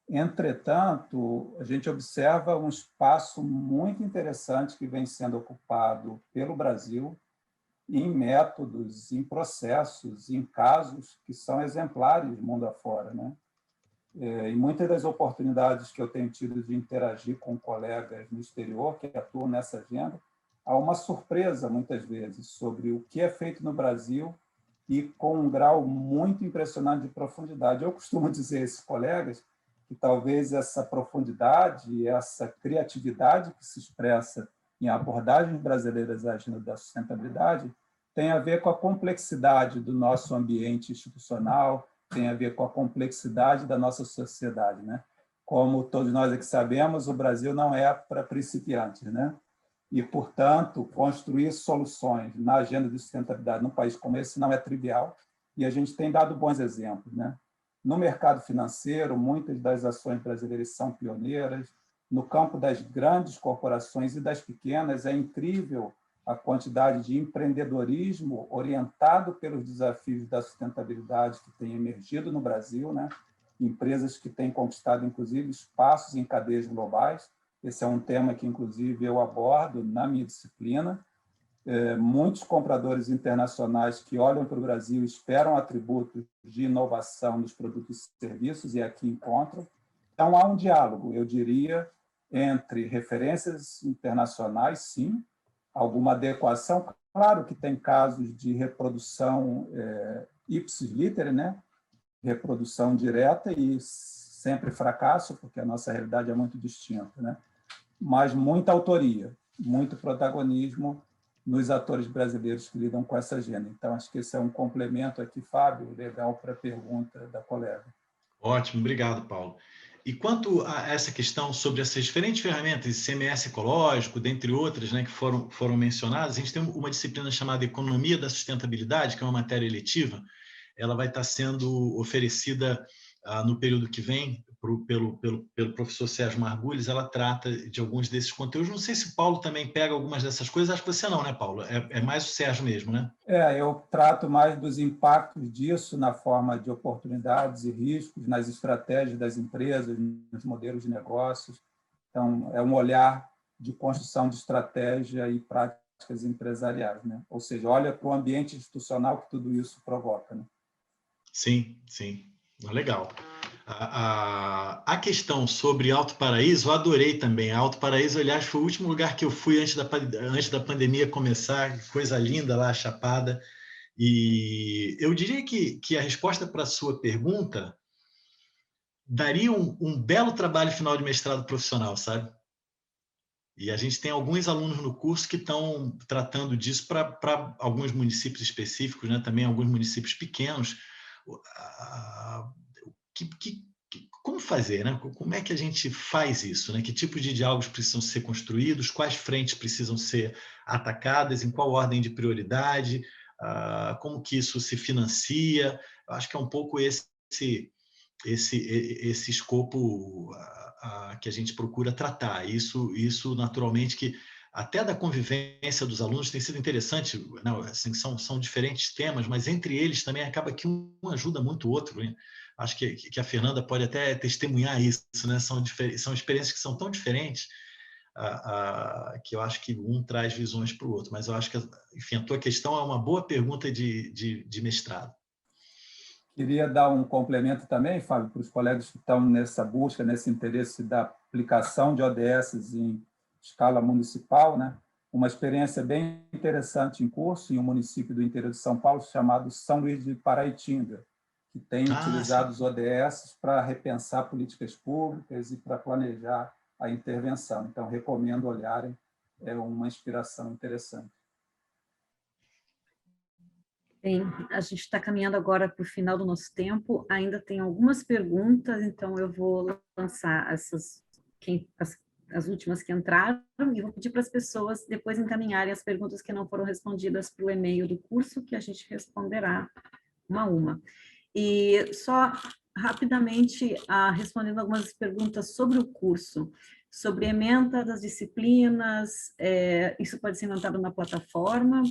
Entretanto, a gente observa um espaço muito interessante que vem sendo ocupado pelo Brasil em métodos, em processos, em casos que são exemplares mundo afora, né? E muitas das oportunidades que eu tenho tido de interagir com colegas no exterior que atuam nessa agenda, há uma surpresa, muitas vezes, sobre o que é feito no Brasil e com um grau muito impressionante de profundidade. Eu costumo dizer a esses colegas que talvez essa profundidade e essa criatividade que se expressa em abordagens brasileiras à agenda da sustentabilidade tem a ver com a complexidade do nosso ambiente institucional, tem a ver com a complexidade da nossa sociedade, né? como todos nós aqui sabemos, o Brasil não é para principiantes, né? E, portanto, construir soluções na agenda de sustentabilidade num país como esse não é trivial, e a gente tem dado bons exemplos, né? No mercado financeiro, muitas das ações brasileiras são pioneiras. No campo das grandes corporações e das pequenas, é incrível a quantidade de empreendedorismo orientado pelos desafios da sustentabilidade que tem emergido no Brasil, né? Empresas que têm conquistado, inclusive, espaços em cadeias globais. Esse é um tema que, inclusive, eu abordo na minha disciplina. Muitos compradores internacionais que olham para o Brasil esperam atributos de inovação nos produtos e serviços, e aqui encontram. Então, há um diálogo, eu diria, entre referências internacionais, sim, alguma adequação. Claro que tem casos de reprodução ipsis literi, né? Reprodução direta e sempre fracasso, porque a nossa realidade é muito distinta, né? Mas muita autoria, muito protagonismo nos atores brasileiros que lidam com essa agenda. Então, acho que esse é um complemento aqui, Fábio, legal para a pergunta da colega. Ótimo, obrigado, Paulo. E quanto a essa questão sobre essas diferentes ferramentas, ICMS ecológico, dentre outras, né, que foram mencionadas, a gente tem uma disciplina chamada Economia da Sustentabilidade, que é uma matéria eletiva. Ela vai estar sendo oferecida no período que vem pelo professor Sérgio Margulis. Ela trata de alguns desses conteúdos. Não sei se o Paulo também pega algumas dessas coisas. Acho que você não, né, Paulo? É mais o Sérgio mesmo, né? Eu trato mais dos impactos disso na forma de oportunidades e riscos, nas estratégias das empresas, nos modelos de negócios. Então, é um olhar de construção de estratégia e práticas empresariais, né? Ou seja, olha para o ambiente institucional que tudo isso provoca, né? Sim, sim. Legal. A questão sobre Alto Paraíso, eu adorei também. Alto Paraíso, aliás, foi o último lugar que eu fui antes da pandemia começar. Que coisa linda lá, a Chapada. E eu diria que a resposta para a sua pergunta daria um belo trabalho final de mestrado profissional, sabe? E a gente tem alguns alunos no curso que estão tratando disso para alguns municípios específicos, né? Também alguns municípios pequenos. Como fazer, né? Como é que a gente faz isso, né? Que tipos de diálogos precisam ser construídos, quais frentes precisam ser atacadas, em qual ordem de prioridade, como que isso se financia? Eu acho que é um pouco esse escopo que a gente procura tratar. Isso naturalmente, que até da convivência dos alunos tem sido interessante, né? Assim, são diferentes temas, mas entre eles também acaba que um ajuda muito o outro, né? Acho que a Fernanda pode até testemunhar isso, né? São experiências que são tão diferentes que eu acho que um traz visões para o outro. Mas eu acho que, enfim, a tua questão é uma boa pergunta de mestrado. Queria dar um complemento também, Fábio, para os colegas que estão nessa busca, nesse interesse da aplicação de ODS em escala municipal, né? Uma experiência bem interessante em curso em um município do interior de São Paulo chamado São Luís de Paraitinga, que tem utilizado os ODS para repensar políticas públicas e para planejar a intervenção. Então, recomendo olharem, é uma inspiração interessante. Bem, a gente está caminhando agora para o final do nosso tempo, ainda tem algumas perguntas, então eu vou lançar as últimas que entraram e vou pedir para as pessoas depois encaminharem as perguntas que não foram respondidas para o e-mail do curso, que a gente responderá uma a uma. E só rapidamente respondendo algumas perguntas sobre o curso, sobre ementa das disciplinas, isso pode ser inventado na plataforma.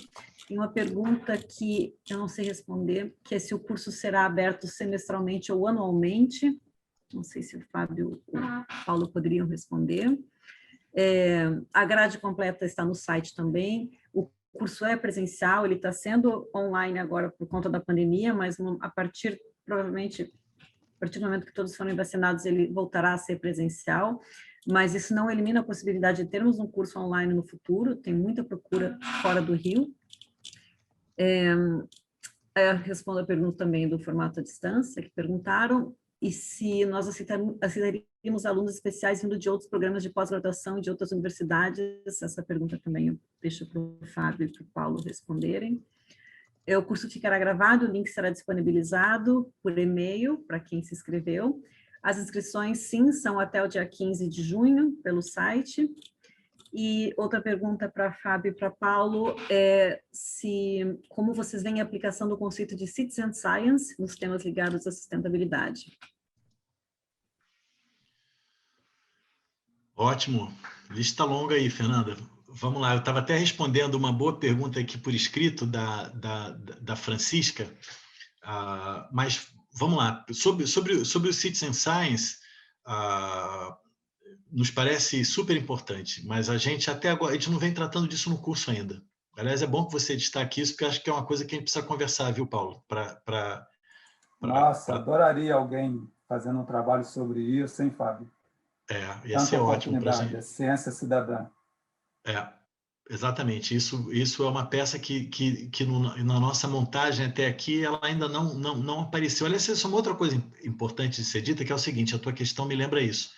Tem uma pergunta que eu não sei responder, que é se o curso será aberto semestralmente ou anualmente. Não sei se o Fábio ou o Paulo poderiam responder. A grade completa está no site também. O curso é presencial, ele está sendo online agora por conta da pandemia, mas provavelmente, a partir do momento que todos forem vacinados, ele voltará a ser presencial, mas isso não elimina a possibilidade de termos um curso online no futuro, tem muita procura fora do Rio. Eu respondo a pergunta também do formato à distância, que perguntaram, e se nós aceitaríamos alunos especiais vindo de outros programas de pós-graduação e de outras universidades. Essa pergunta também eu deixo para o Fábio e para o Paulo responderem. O curso ficará gravado, o link será disponibilizado por e-mail para quem se inscreveu. As inscrições, sim, são até o dia 15 de junho, pelo site. E outra pergunta para Fábio e para Paulo é como vocês veem a aplicação do conceito de Citizen Science nos temas ligados à sustentabilidade. Ótimo. Lista longa aí, Fernanda. Vamos lá. Eu estava até respondendo uma boa pergunta aqui por escrito da Francisca, mas vamos lá. Sobre o Citizen Science, nos parece super importante, mas a gente até agora, a gente não vem tratando disso no curso ainda. Aliás, é bom que você destaque isso, porque acho que é uma coisa que a gente precisa conversar, viu, Paulo? Nossa, adoraria alguém fazendo um trabalho sobre isso, hein, Fábio? Ia Tanta ser ótimo para a oportunidade, gente. a ciência cidadã. Exatamente. Isso é uma peça que na nossa montagem até aqui, ela ainda não apareceu. Aliás, isso é uma outra coisa importante de ser dita, que é o seguinte, a tua questão me lembra isso.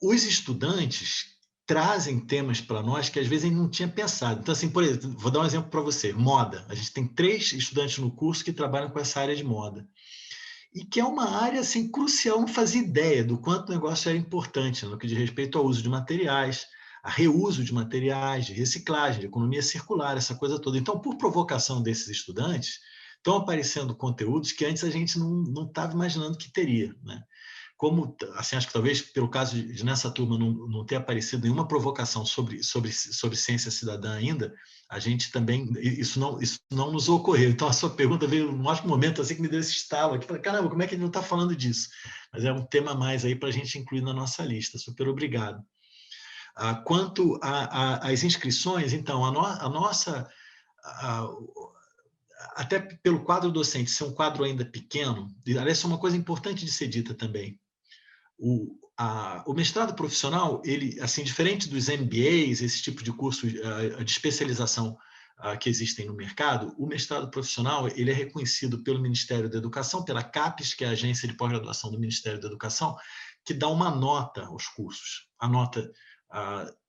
Os estudantes trazem temas para nós que às vezes a gente não tinha pensado. Então, assim, por exemplo, vou dar um exemplo para você. Moda. A gente tem 3 estudantes no curso que trabalham com essa área de moda. E que é uma área assim, crucial, não fazia ideia do quanto o negócio era importante no que diz respeito ao uso de materiais, a reuso de materiais, de reciclagem, de economia circular, essa coisa toda. Então, por provocação desses estudantes, estão aparecendo conteúdos que antes a gente não estava imaginando que teria, né? Como, assim, acho que talvez pelo caso de nessa turma não ter aparecido nenhuma provocação sobre ciência cidadã ainda, a gente também, isso não nos ocorreu. Então, a sua pergunta veio num ótimo momento, assim, que me deu esse estalo aqui. Falei, caramba, como é que ele não está falando disso? Mas é um tema mais aí para a gente incluir na nossa lista. Super obrigado. Quanto às inscrições, então, a nossa... até pelo quadro docente ser um quadro ainda pequeno, aliás, é uma coisa importante de ser dita também. O mestrado profissional, ele, assim, diferente dos MBAs, esse tipo de curso de especialização que existem no mercado, o mestrado profissional ele é reconhecido pelo Ministério da Educação, pela CAPES, que é a agência de pós-graduação do Ministério da Educação, que dá uma nota aos cursos. A nota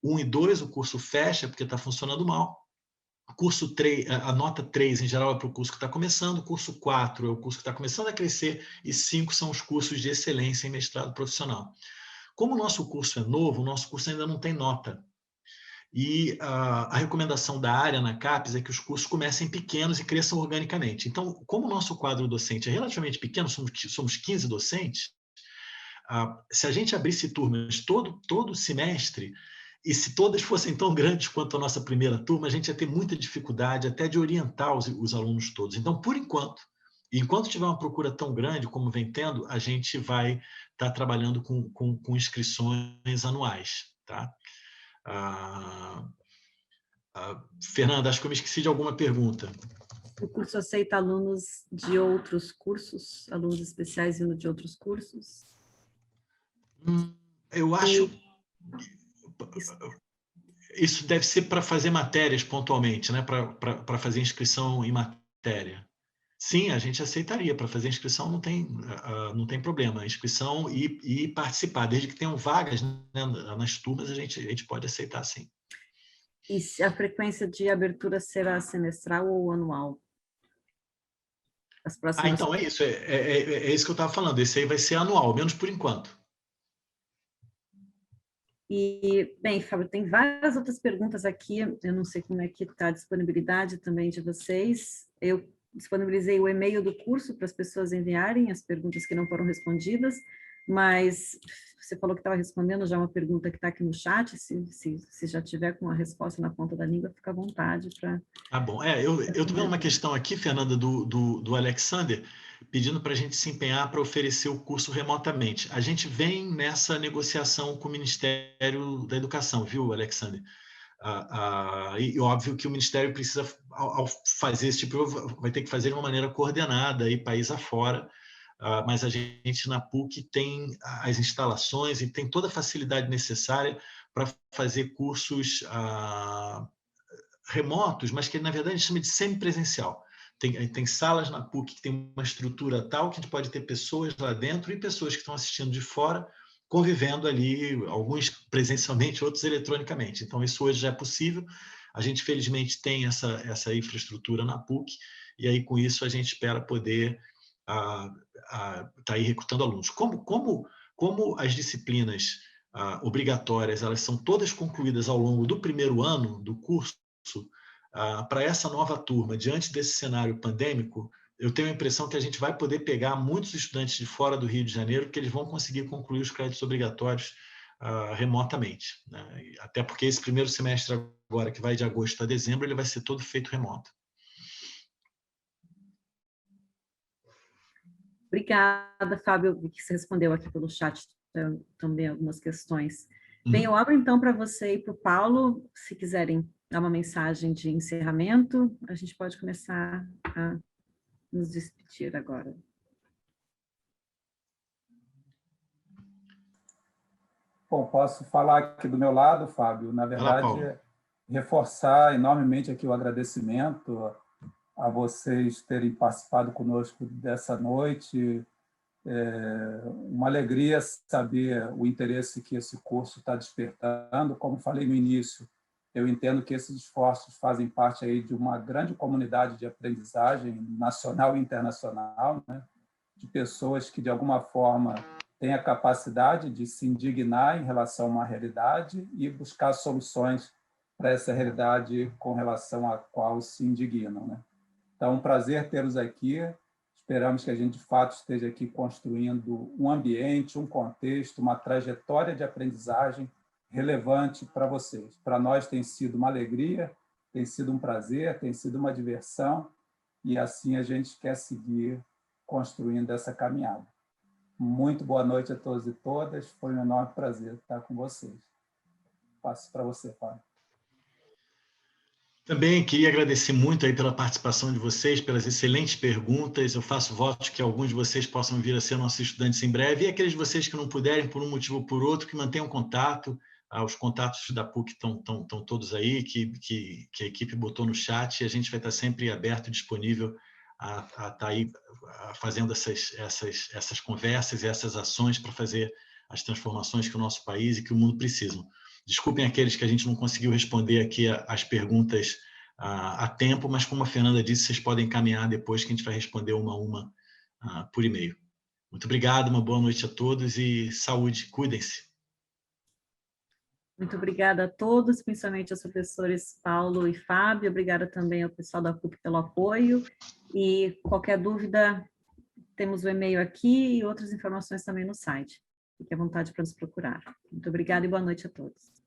1 e 2, o curso fecha porque está funcionando mal. Curso 3, a nota 3, em geral, é para o curso que está começando, o curso 4 é o curso que está começando a crescer, e 5 são os cursos de excelência em mestrado profissional. Como o nosso curso é novo, o nosso curso ainda não tem nota. E a recomendação da área na CAPES é que os cursos comecem pequenos e cresçam organicamente. Então, como o nosso quadro docente é relativamente pequeno, somos 15 docentes, se a gente abrisse turmas todo semestre, e se todas fossem tão grandes quanto a nossa primeira turma, a gente ia ter muita dificuldade até de orientar os alunos todos. Então, por enquanto tiver uma procura tão grande como vem tendo, a gente vai estar trabalhando com inscrições anuais. Tá? Fernanda, acho que eu me esqueci de alguma pergunta. O curso aceita alunos de outros cursos? Alunos especiais vindo de outros cursos? Eu acho... Isso deve ser para fazer matérias pontualmente, né? Para fazer inscrição em matéria. Sim, a gente aceitaria. Para fazer inscrição não tem problema. Inscrição e participar. Desde que tenham vagas, né, nas turmas, a gente pode aceitar, sim. E se a frequência de abertura será semestral ou anual? As próximas... Então é isso. É isso que eu estava falando. Esse aí vai ser anual, menos por enquanto. E, bem, Fábio, tem várias outras perguntas aqui, eu não sei como é que está a disponibilidade também de vocês. Eu disponibilizei o e-mail do curso para as pessoas enviarem as perguntas que não foram respondidas, mas você falou que estava respondendo já uma pergunta que está aqui no chat, se já tiver com a resposta na ponta da língua, fica à vontade para... Tá bom. Eu estou vendo uma questão aqui, Fernanda, do Alexander, pedindo para a gente se empenhar para oferecer o curso remotamente. A gente vem nessa negociação com o Ministério da Educação, viu, Alexander? E óbvio que o Ministério precisa, ao fazer esse tipo, vai ter que fazer de uma maneira coordenada, aí, país afora, mas a gente na PUC tem as instalações e tem toda a facilidade necessária para fazer cursos remotos, mas que na verdade a gente chama de semipresencial. Tem salas na PUC que tem uma estrutura tal que a gente pode ter pessoas lá dentro e pessoas que estão assistindo de fora, convivendo ali, alguns presencialmente, outros eletronicamente. Então, isso hoje já é possível. A gente, felizmente, tem essa infraestrutura na PUC, e aí, com isso, a gente espera poder tá aí recrutando alunos. Como as disciplinas obrigatórias, elas são todas concluídas ao longo do primeiro ano do curso, para essa nova turma, diante desse cenário pandêmico, eu tenho a impressão que a gente vai poder pegar muitos estudantes de fora do Rio de Janeiro, que eles vão conseguir concluir os créditos obrigatórios remotamente, né? Até porque esse primeiro semestre agora, que vai de agosto a dezembro, ele vai ser todo feito remoto. Obrigada, Fábio, que você respondeu aqui pelo chat também algumas questões. Bem, eu abro então para você e para o Paulo, se quiserem dar uma mensagem de encerramento, a gente pode começar a nos despedir agora. Bom, posso falar aqui do meu lado, Fábio. Na verdade, reforçar enormemente aqui o agradecimento a vocês terem participado conosco dessa noite. Uma alegria saber o interesse que esse curso está despertando. Como falei no início, eu entendo que esses esforços fazem parte aí de uma grande comunidade de aprendizagem nacional e internacional, né? De pessoas que, de alguma forma, têm a capacidade de se indignar em relação a uma realidade e buscar soluções para essa realidade com relação à qual se indignam, né? Então, um prazer tê-los aqui. Esperamos que a gente, de fato, esteja aqui construindo um ambiente, um contexto, uma trajetória de aprendizagem relevante para vocês. Para nós tem sido uma alegria, tem sido um prazer, tem sido uma diversão, e assim a gente quer seguir construindo essa caminhada. Muito boa noite a todos e todas. Foi um enorme prazer estar com vocês. Passo para você, Fábio. Também queria agradecer muito aí pela participação de vocês, pelas excelentes perguntas. Eu faço votos que alguns de vocês possam vir a ser nossos estudantes em breve, e aqueles de vocês que não puderem, por um motivo ou por outro, que mantenham contato. Os contatos da PUC estão todos aí, que a equipe botou no chat, e a gente vai estar sempre aberto e disponível a estar aí fazendo essas conversas e essas ações para fazer as transformações que o nosso país e que o mundo precisam. Desculpem aqueles que a gente não conseguiu responder aqui as perguntas a tempo, mas como a Fernanda disse, vocês podem encaminhar depois que a gente vai responder uma a uma por e-mail. Muito obrigado, uma boa noite a todos e saúde, cuidem-se. Muito obrigada a todos, principalmente aos professores Paulo e Fábio. Obrigada também ao pessoal da PUC pelo apoio. E qualquer dúvida, temos o e-mail aqui e outras informações também no site. Fique à vontade para nos procurar. Muito obrigada e boa noite a todos.